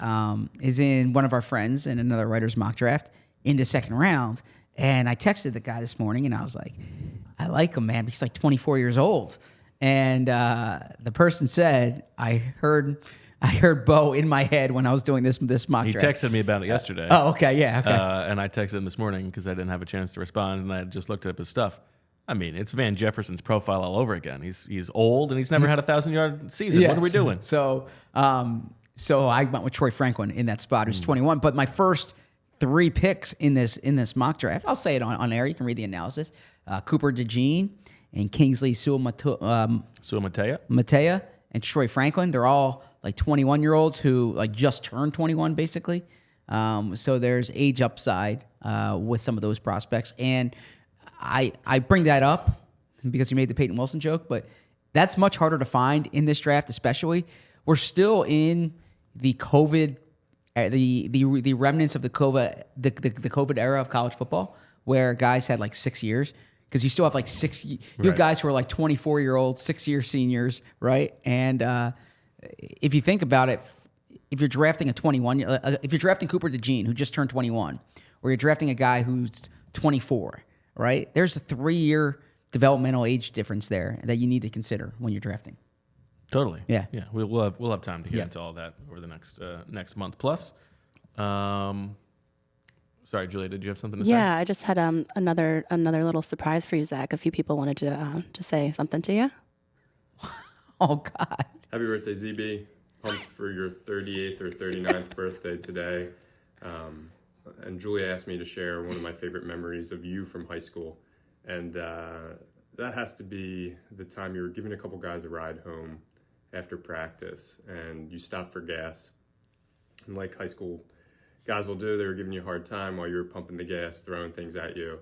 is in one of our friends in another writer's mock draft in the second round. And I texted the guy this morning, and I was like, I like him, man. He's like 24 years old. And the person said, I heard Bo in my head when I was doing this mock draft. He texted me about it yesterday. Okay, yeah, okay. And I texted him this morning because I didn't have a chance to respond, and I just looked up his stuff. I mean, it's Van Jefferson's profile all over again. He's old, and he's never had a 1,000-yard season. Yes. What are we doing? So I went with Troy Franklin in that spot, who's 21. But my first 3 picks in this mock draft, I'll say it on air. You can read the analysis. Cooper DeJean and Kingsley Matea and Troy Franklin. They're all like 21-year-olds who like just turned 21, basically. So there's age upside with some of those prospects. And I bring that up because you made the Peyton Wilson joke, but that's much harder to find in this draft, especially. We're still in the COVID, the remnants of the COVID era of college football, where guys had like 6 years. Because you still have like you have guys who are like 24-year-olds, 6-year seniors, right? And if you think about it, if you're drafting if you're drafting Cooper DeJean, who just turned 21, or you're drafting a guy who's 24, right? There's a 3-year developmental age difference there that you need to consider when you're drafting. Totally. Yeah. Yeah. We'll have time to get into all that over the next month plus. Sorry, Julia, did you have something to say? Yeah, I just had another little surprise for you, Zach. A few people wanted to say something to you. Oh, God. Happy birthday, ZB. Pumped for your 38th or 39th birthday today. And Julia asked me to share one of my favorite memories of you from high school. And that has to be the time you're giving a couple guys a ride home after practice and you stop for gas. And like high school guys will do, they were giving you a hard time while you were pumping the gas, throwing things at you.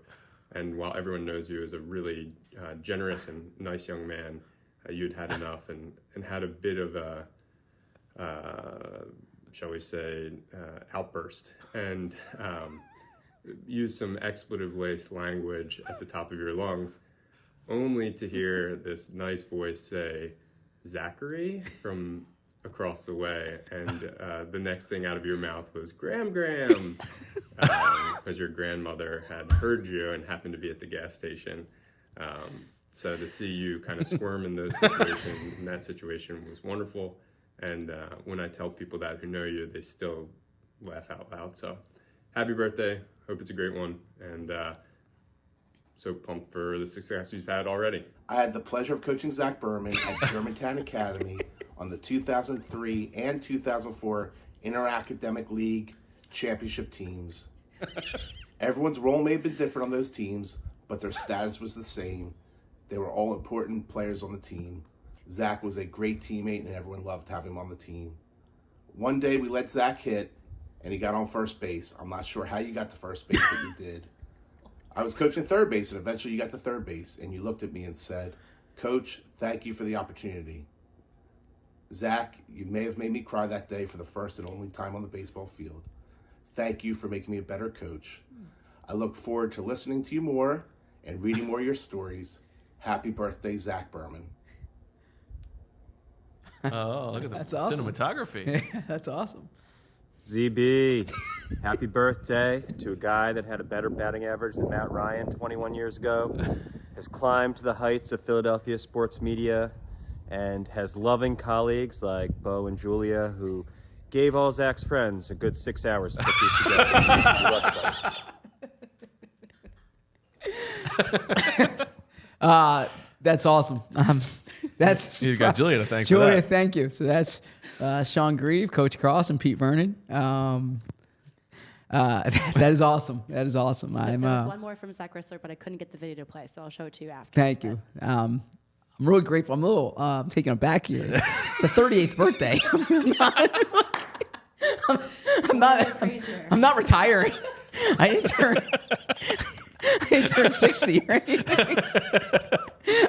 And while everyone knows you as a really generous and nice young man, you'd had enough and had a bit of a, shall we say, outburst. And used some expletive-laced language at the top of your lungs, only to hear this nice voice say, "Zachary," from across the way, and the next thing out of your mouth was "Graham," because your grandmother had heard you and happened to be at the gas station. So to see you kind of squirm in those situations, in that situation, was wonderful. And when I tell people that who know you, they still laugh out loud. So happy birthday. Hope it's a great one. And so pumped for the success you've had already. I had the pleasure of coaching Zach Berman at Germantown Academy on the 2003 and 2004 Inter-Academic League championship teams. Everyone's role may have been different on those teams, but their status was the same. They were all important players on the team. Zach was a great teammate, and everyone loved having him on the team. One day, we let Zach hit, and he got on first base. I'm not sure how you got to first base, but you did. I was coaching third base, and eventually you got to third base, and you looked at me and said, "Coach, thank you for the opportunity." Zach, you may have made me cry that day for the first and only time on the baseball field. Thank you for making me a better coach. I look forward to listening to you more and reading more of your stories. Happy birthday, Zach Berman. Oh, look at That's the awesome. cinematography. That's awesome. ZB, happy birthday to a guy that had a better batting average than Matt Ryan 21 years ago, has climbed to the heights of Philadelphia sports media, and has loving colleagues like Bo and Julia, who gave all Zach's friends a good 6 hours to put these together. That's awesome. That's You got Julia to thank for Julia, that. thank you. So that's Sean Grieve, Coach Cross, and Pete Vernon. That is awesome. That is awesome. There was one more from Zach Rissler, but I couldn't get the video to play, so I'll show it to you after. Thank you. I'm really grateful. I'm a little taken aback here. It's a 38th birthday. I'm not retiring. I didn't turn 60 or anything.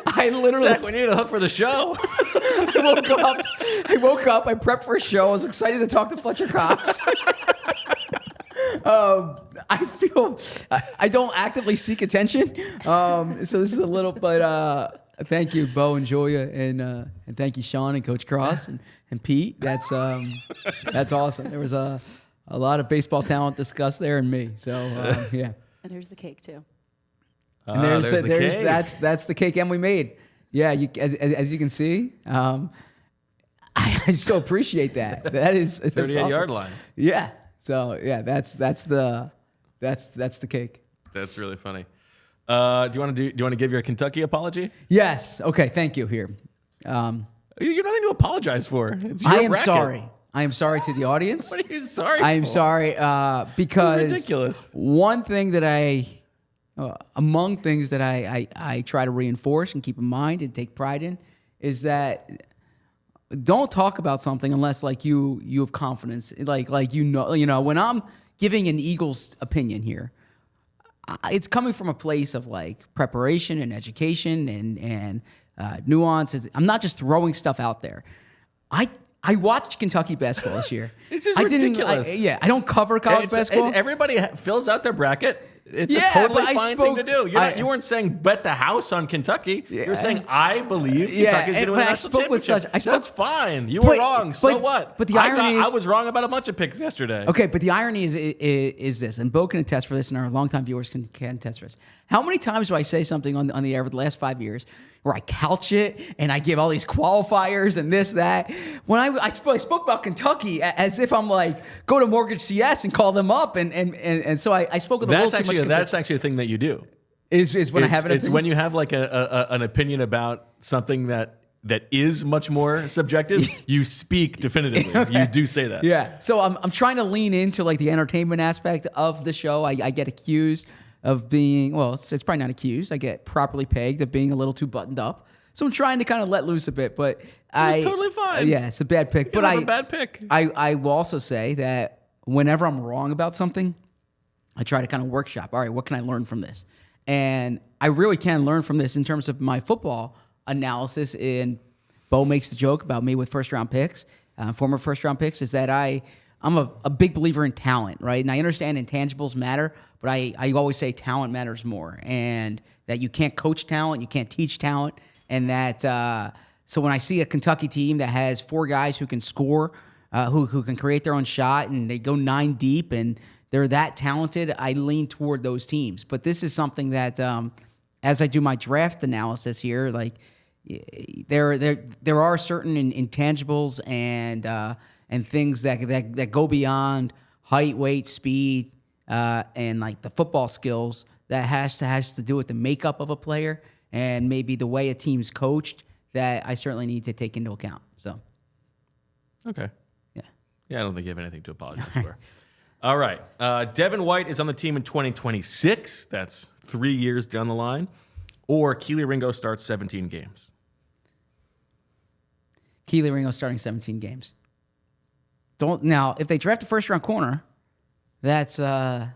I literally Zach, we need a hook for the show. I woke up. I prepped for a show. I was excited to talk to Fletcher Cox. I feel I don't actively seek attention. So this is a little, but thank you, Bo and Julia, and thank you, Sean and Coach Cross and Pete. That's awesome. There was a lot of baseball talent discussed there, and me. So yeah. And there's the cake, too. And there's the cake. that's the cake Emily made. Yeah, as you can see, I so appreciate that. That is 38-yard line. Yeah. So yeah, that's the cake. That's really funny. Do you want to give your Kentucky apology? Yes. Okay. Thank you. Here. You have nothing to apologize for. It's your I am bracket. sorry. I am sorry to the audience. What are you sorry I am for? sorry because That's ridiculous. One thing that among things that I try to reinforce and keep in mind and take pride in is that don't talk about something unless like you have confidence. Like when I'm giving an Eagles opinion here, it's coming from a place of like preparation and education and nuance. I'm not just throwing stuff out there. I watched Kentucky basketball this year. It's just I ridiculous. I don't cover college basketball. Everybody fills out their bracket. It's Yeah, a totally but I fine thing to spoke- do. You weren't saying bet the house on Kentucky. You were saying I believe Yeah, Kentucky's going to win but the I national spoke with championship. such- I spoke- That's fine. You were wrong. So but- what? but the irony is- I was wrong about a bunch of picks yesterday. Okay, but the irony is this, and Bo can attest for this, and our longtime viewers can attest for this. How many times do I say something on the air over the last 5 years where I couch it and I give all these qualifiers and this, that? When I spoke about Kentucky as if I'm like, go to Mortgage CS and call them up, and so I spoke with a little too much conviction. That's actually a thing that you do. Is when I have an It's opinion? when you have like an opinion about something that is much more subjective. You speak definitively. Okay. You do say that. Yeah. So I'm trying to lean into like the entertainment aspect of the show. I get accused of being, well, it's probably not accused. I get properly pegged of being a little too buttoned up. So I'm trying to kind of let loose a bit, but It's totally fine. Yeah, it's a bad pick. You But have a bad pick. I will also say that whenever I'm wrong about something, I try to kind of workshop. All right, what can I learn from this? And I really can learn from this in terms of my football analysis. And Bo makes the joke about me with first-round picks, former first-round picks, is that I'm a big believer in talent, right? And I understand intangibles matter, but I always say talent matters more, and that you can't coach talent, you can't teach talent, and that so when I see a Kentucky team that has 4 guys who can score, who can create their own shot, and they go 9 deep, and they're that talented, I lean toward those teams. But this is something that, as I do my draft analysis here, like there are certain intangibles and things that go beyond height, weight, speed, and like the football skills that has to do with the makeup of a player and maybe the way a team's coached that I certainly need to take into account. So, Okay. yeah. Yeah, I don't think you have anything to apologize for. All right. Devin White is on the team in 2026. That's 3 years down the line. Or Keely Ringo starts 17 games. Keely Ringo starting 17 games. Now, if they draft a first-round corner, that's in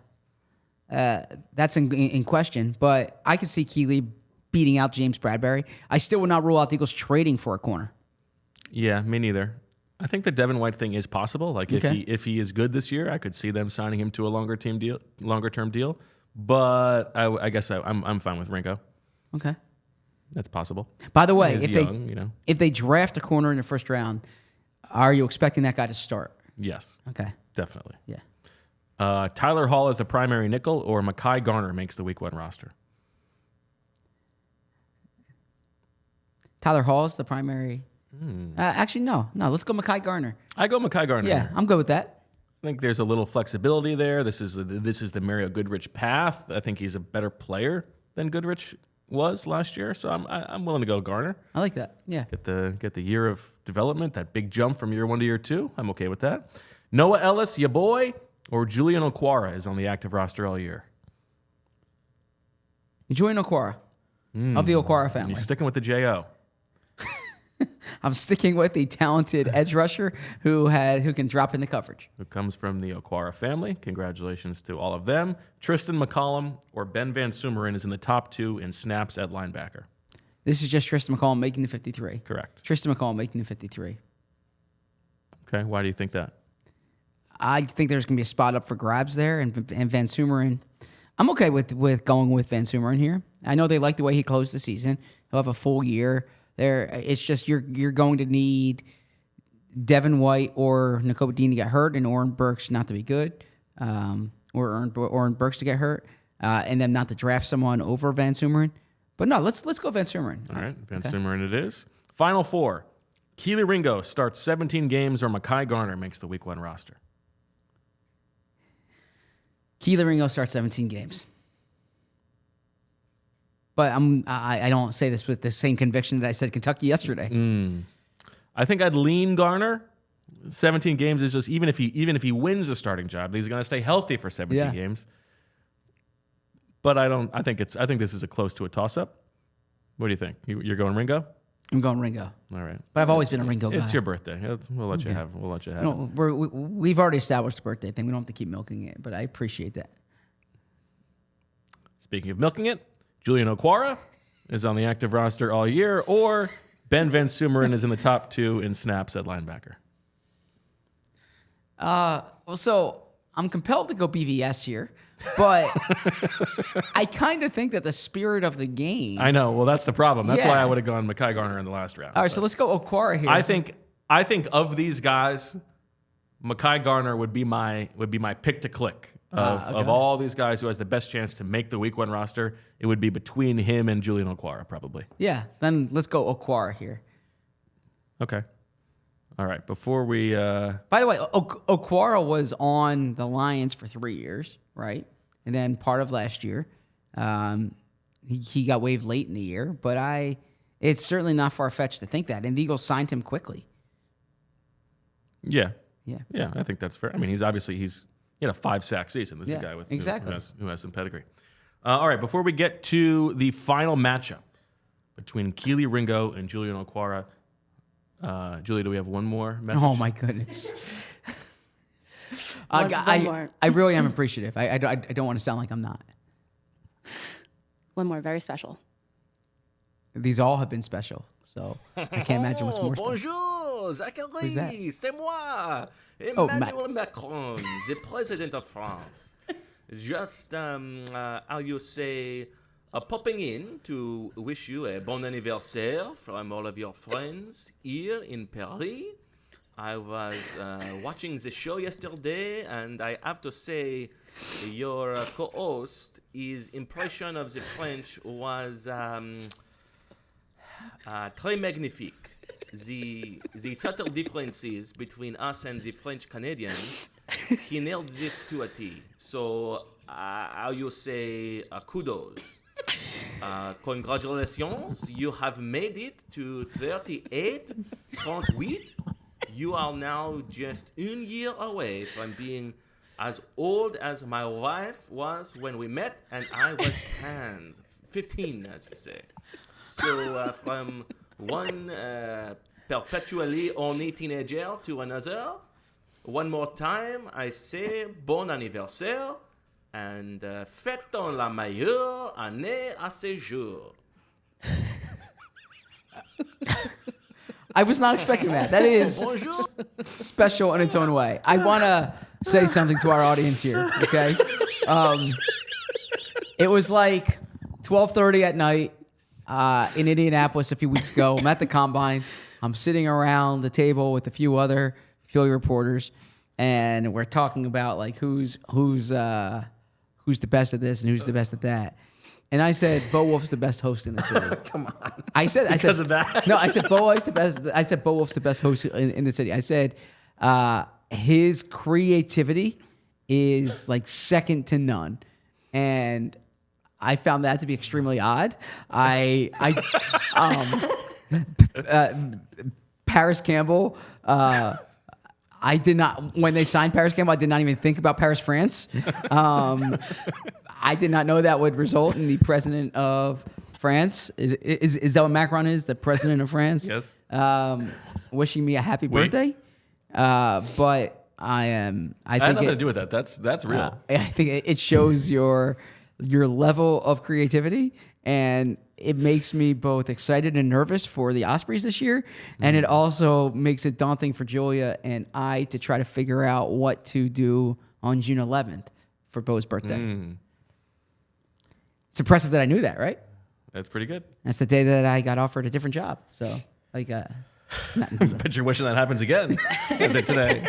question. But I could see Keely beating out James Bradbury. I still would not rule out the Eagles trading for a corner. Yeah, me neither. I think the Devin White thing is possible. Like Okay. if he is good this year, I could see them signing him to a longer term deal. But I guess I'm fine with Ringo. Okay. That's possible. By the way, He's if young, if they draft a corner in the first round, are you expecting that guy to start? Yes, Okay. definitely. Yeah. Tyler Hall is the primary nickel, or Mekhi Garner makes the Week 1 roster. Tyler Hall is the primary. Actually, no. Let's go Mekhi Garner. I go Mekhi Garner. Yeah, I'm good with that. I think there's a little flexibility there. This is the Mario Goodrich path. I think he's a better player than Goodrich was last year, so I'm willing to go Garner. I like that. Yeah. Get the year of development, that big jump from year 1 to year 2. I'm okay with that. Noah Ellis, ya boy, or Julian Okwara is on the active roster all year. Julian Okwara of the Okwara family. You're sticking with the JO. I'm sticking with the talented edge rusher who can drop into coverage. Who comes from the Okwara family. Congratulations to all of them. Tristan McCollum or Ben Van Sumeren is in the top 2 in snaps at linebacker. This is just Tristan McCollum making the 53. Correct. Tristan McCollum making the 53. Okay, why do you think that? I think there's going to be a spot up for grabs there, and Van Sumeren. I'm okay with going with Van Sumeren here. I know they like the way he closed the season. He'll have a full year there. It's just you're going to need Devin White or Nakobe Dean to get hurt, and Oren Burks not to be good, or Oren Burks to get hurt, and then not to draft someone over Van Sumeren. But no, let's go Van Sumeren. All right, Van Sumeren it is. Final 4. Keely Ringo starts 17 games, or Mekhi Garner makes the Week 1 roster. Keely Ringo starts 17 games. But I don't say this with the same conviction that I said Kentucky yesterday. I think I'd lean Garner. 17 games is just even if he wins a starting job, he's going to stay healthy for 17 games. But I think this is a close to a toss up. What do you think? You're going Ringo? I'm going Ringo. All right. But I've always been a Ringo guy. It's your birthday. We'll let you have. We'll let you have. No, we've already established the birthday thing. We don't have to keep milking it, but I appreciate that. Speaking of milking it, Julian Okwara is on the active roster all year, or Ben Van Sumeren is in the top 2 in snaps at linebacker. Well, so I'm compelled to go BVS here, but I kind of think that the spirit of the game. I know. Well, that's the problem. That's why Yeah. I would have gone Mekhi Garner in the last round. All right, so let's go Okwara here. I think of these guys, Mekhi Garner would be my pick to click of all these guys who has the best chance to make the Week 1 roster. It would be between him and Julian Okwara probably. Yeah, then let's go Okwara here. Okay. All right. Before we, By the way, Okwara was on the Lions for 3 years, right? And then part of last year, he got waived late in the year. But it's certainly not far fetched to think that. And the Eagles signed him quickly. yeah, Yeah. I think that's fair. I mean, he had a 5-sack season. This is a Yeah, guy with exactly. who has some pedigree. All right, before we get to the final matchup between Keely Ringo and Julian Okwara, Julia, do we have one more message? Oh my goodness. One more. I really am appreciative. I don't want to sound like I'm not. One more, very special. These all have been special, so I can't imagine what's more special. Bonjour, Zachary, c'est moi, Oh, Emmanuel Macron, the president of France. Just, how you say, popping in to wish you a bon anniversaire from all of your friends here in Paris. I was watching the show yesterday, and I have to say, your co-host, his impression of the French was très magnifique. The subtle differences between us and the French Canadians, he nailed this to a T. So, how you say, kudos. Congratulations, you have made it to 38. You are now just 1 year away from being as old as my wife was when we met, and I was 15, as you say. So from one perpetually only teenager to another, one more time, I say bon anniversaire and fêtons la meilleure année à ce jour. I was not expecting that. That is special in its own way. I want to say something to our audience here, okay? It was like 12:30 at night in Indianapolis a few weeks ago. I'm at the Combine. I'm sitting around the table with a few other Philly reporters, and we're talking about like who's the best at this and who's the best at that. And I said, Bo Wolf's the best host in the city. Come on. I said Because of that? No, I said Bo Wolf's the best. I said Bo Wolf's the best host in the city. I said his creativity is like second to none, and I found that to be extremely odd. Paris Campbell. I did not, when they signed Paris Campbell, I did not even think about Paris, France. I did not know that would result in the president of France. Is that what Macron is, the president of France? Yes. Wishing me a happy birthday. But I am. I had think nothing to do with that. That's real. I think it shows your level of creativity, and it makes me both excited and nervous for the Ospreys this year, and it also makes it daunting for Julia and I to try to figure out what to do on June 11th for Bo's birthday. It's impressive that I knew that, right? That's pretty good. That's the day that I got offered a different job. So, like, Bet you're wishing that happens again today.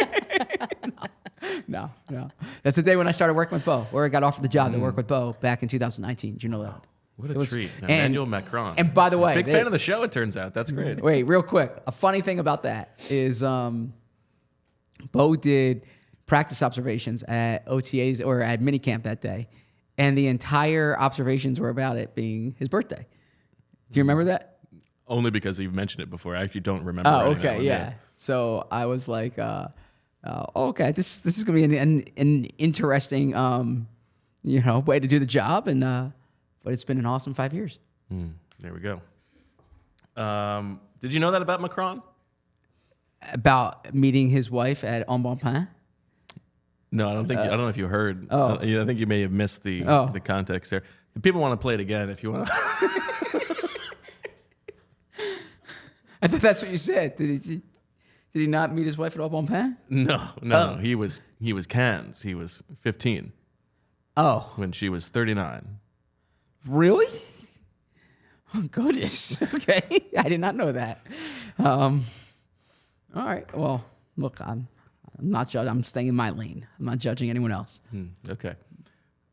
No. That's the day when I started working with Bo, where I got offered the job to work with Bo back in 2019, June 11th. What a treat. Emmanuel Macron. And by the way, big fan of the show, it turns out. That's great. Wait, real quick. A funny thing about that is Bo did practice observations at OTAs or at minicamp that day, and the entire observations were about it being his birthday. Do you remember that? Only because you've mentioned it before. I actually don't remember. Oh, okay, yeah. So I was like, okay, this is going to be an interesting, way to do the job, and but it's been an awesome 5 years. There we go. Did you know that about Macron? About meeting his wife at En Bon Pain? No, I don't think. I don't know if you heard. Oh. I think you may have missed the context there. The people want to play it again if you want to. I thought that's what you said. Did he not meet his wife at En Bon Pain? No. He was Cannes. He was 15. Oh, when she was 39. Really? Oh, goodness. Okay. I did not know that. All right. Well, look, I'm not judging. I'm staying in my lane. I'm not judging anyone else. Okay.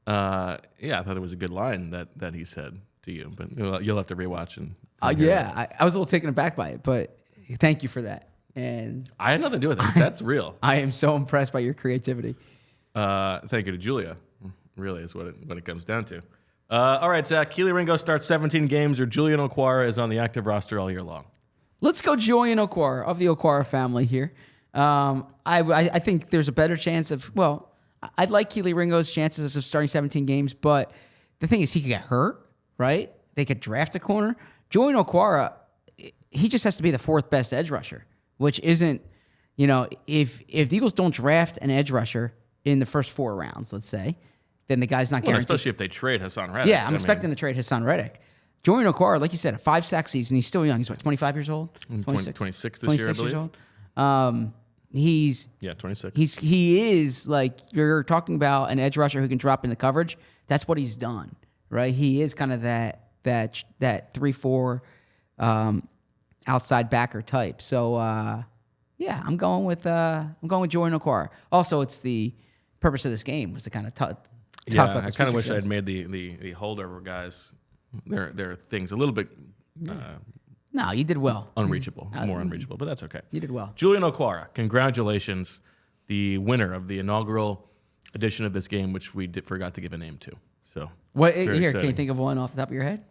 I thought it was a good line that he said to you, but you'll have to rewatch and I was a little taken aback by it, but thank you for that. And I had nothing to do with it. That's real. I am so impressed by your creativity. Thank you to Julia. Really is what it comes down to. All right, Zach. Keely Ringo starts 17 games, or Julian Okwara is on the active roster all year long. Let's go Julian Okwara of the Okwara family here. I think there's a better chance of, I'd like Keely Ringo's chances of starting 17 games, but the thing is he could get hurt, right? They could draft a corner. Julian Okwara, he just has to be the 4th best edge rusher, which isn't, if the Eagles don't draft an edge rusher in the first 4 rounds, let's say, then the guy's not guaranteed. Especially if they trade Hassan Reddick. Yeah, I'm expecting to trade Hassan Reddick. Julian Okwara, like you said, a 5-sack season. He's still young. He's 25 years old? 26 this 26 year, I believe. years old. He's 26. He is like, you're talking about an edge rusher who can drop into coverage. That's what he's done, right? He is kind of that 3-4 outside backer type. So I'm going with Julian Okwara. Also, it's the purpose of this game was to kind of talk about I kind of wish I'd made the holdover guys. Their things a little bit. No, you did well. Unreachable, more unreachable, but that's okay. You did well. Julian Okwara, congratulations, the winner of the inaugural edition of this game, which we forgot to give a name to. So, what very here? exciting. Can you think of one off the top of your head?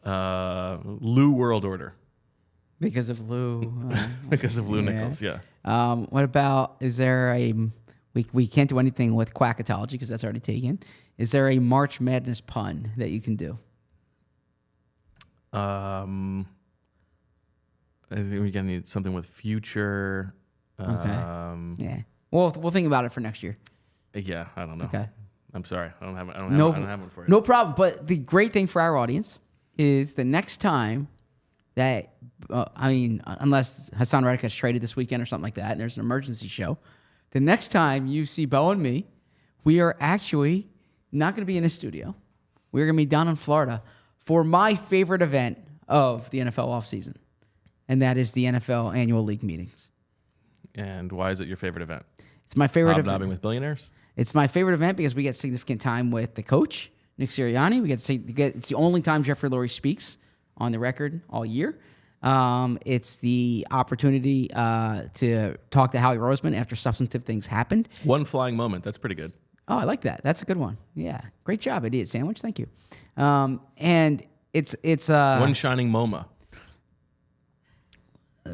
Lou World Order. Because of Lou. Because of Lou Nichols, yeah. What about? Is there a? We can't do anything with Quackatology because that's already taken. Is there a March Madness pun that you can do? I think we're gonna need something with future. Okay. Yeah. We'll think about it for next year. Yeah, I don't know. Okay. I'm sorry, I don't have one for you. No problem. But the great thing for our audience is the next time that unless Hassan Reddick has traded this weekend or something like that, and there's an emergency show, the next time you see Bo and me, we are actually not going to be in the studio. We're going to be down in Florida for my favorite event of the NFL offseason, and that is the NFL annual league meetings. And why is it your favorite event? It's my favorite event. Hobnobbing with billionaires? It's my favorite event because we get significant time with the coach, Nick Sirianni. It's the only time Jeffrey Lurie speaks on the record all year. It's the opportunity to talk to Howie Roseman after substantive things happened. One flying moment. That's pretty good. Oh, I like that. That's a good one. Yeah, great job, Idiot Sandwich. Thank you. And it's one shining MoMA.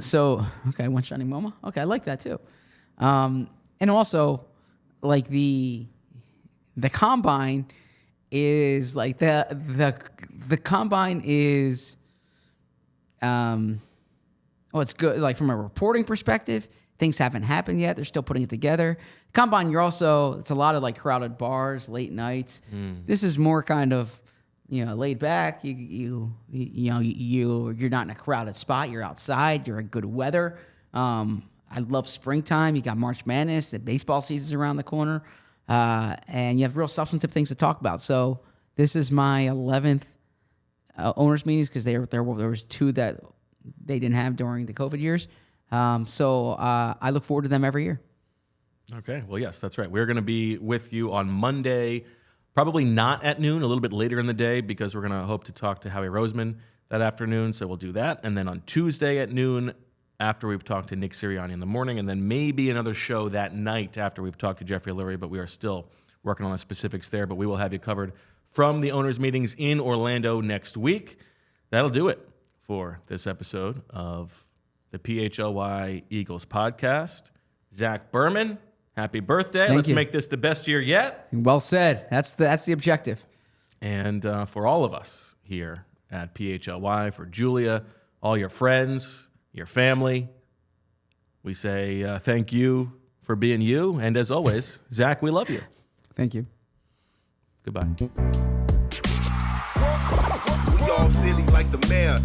So okay, one shining MoMA. Okay, I like that too. And also, like the combine is like the combine is. It's good. Like from a reporting perspective, things haven't happened yet. They're still putting it together. Combine, it's a lot of like crowded bars, late nights. This is more kind of, laid back. You're not in a crowded spot. You're outside. You're in good weather. I love springtime. You got March Madness. The baseball season's around the corner, and you have real substantive things to talk about. So this is my 11th owners meetings because there was 2 that they didn't have during the COVID years. So I look forward to them every year. Okay. Well, yes, that's right. We're going to be with you on Monday, probably not at noon, a little bit later in the day because we're going to hope to talk to Howie Roseman that afternoon. So we'll do that. And then on Tuesday at noon, after we've talked to Nick Sirianni in the morning, and then maybe another show that night after we've talked to Jeffrey Lurie, but we are still working on the specifics there. But we will have you covered from the owners' meetings in Orlando next week. That'll do it for this episode of the PHLY Eagles podcast. Zach Berman, happy birthday. Thank Let's you. make this the best year yet. Well said. That's the objective. And for all of us here at PHLY, for Julia, all your friends, your family, we say thank you for being you. And as always, Zach, we love you. Thank you. Goodbye. We all silly like the mayor.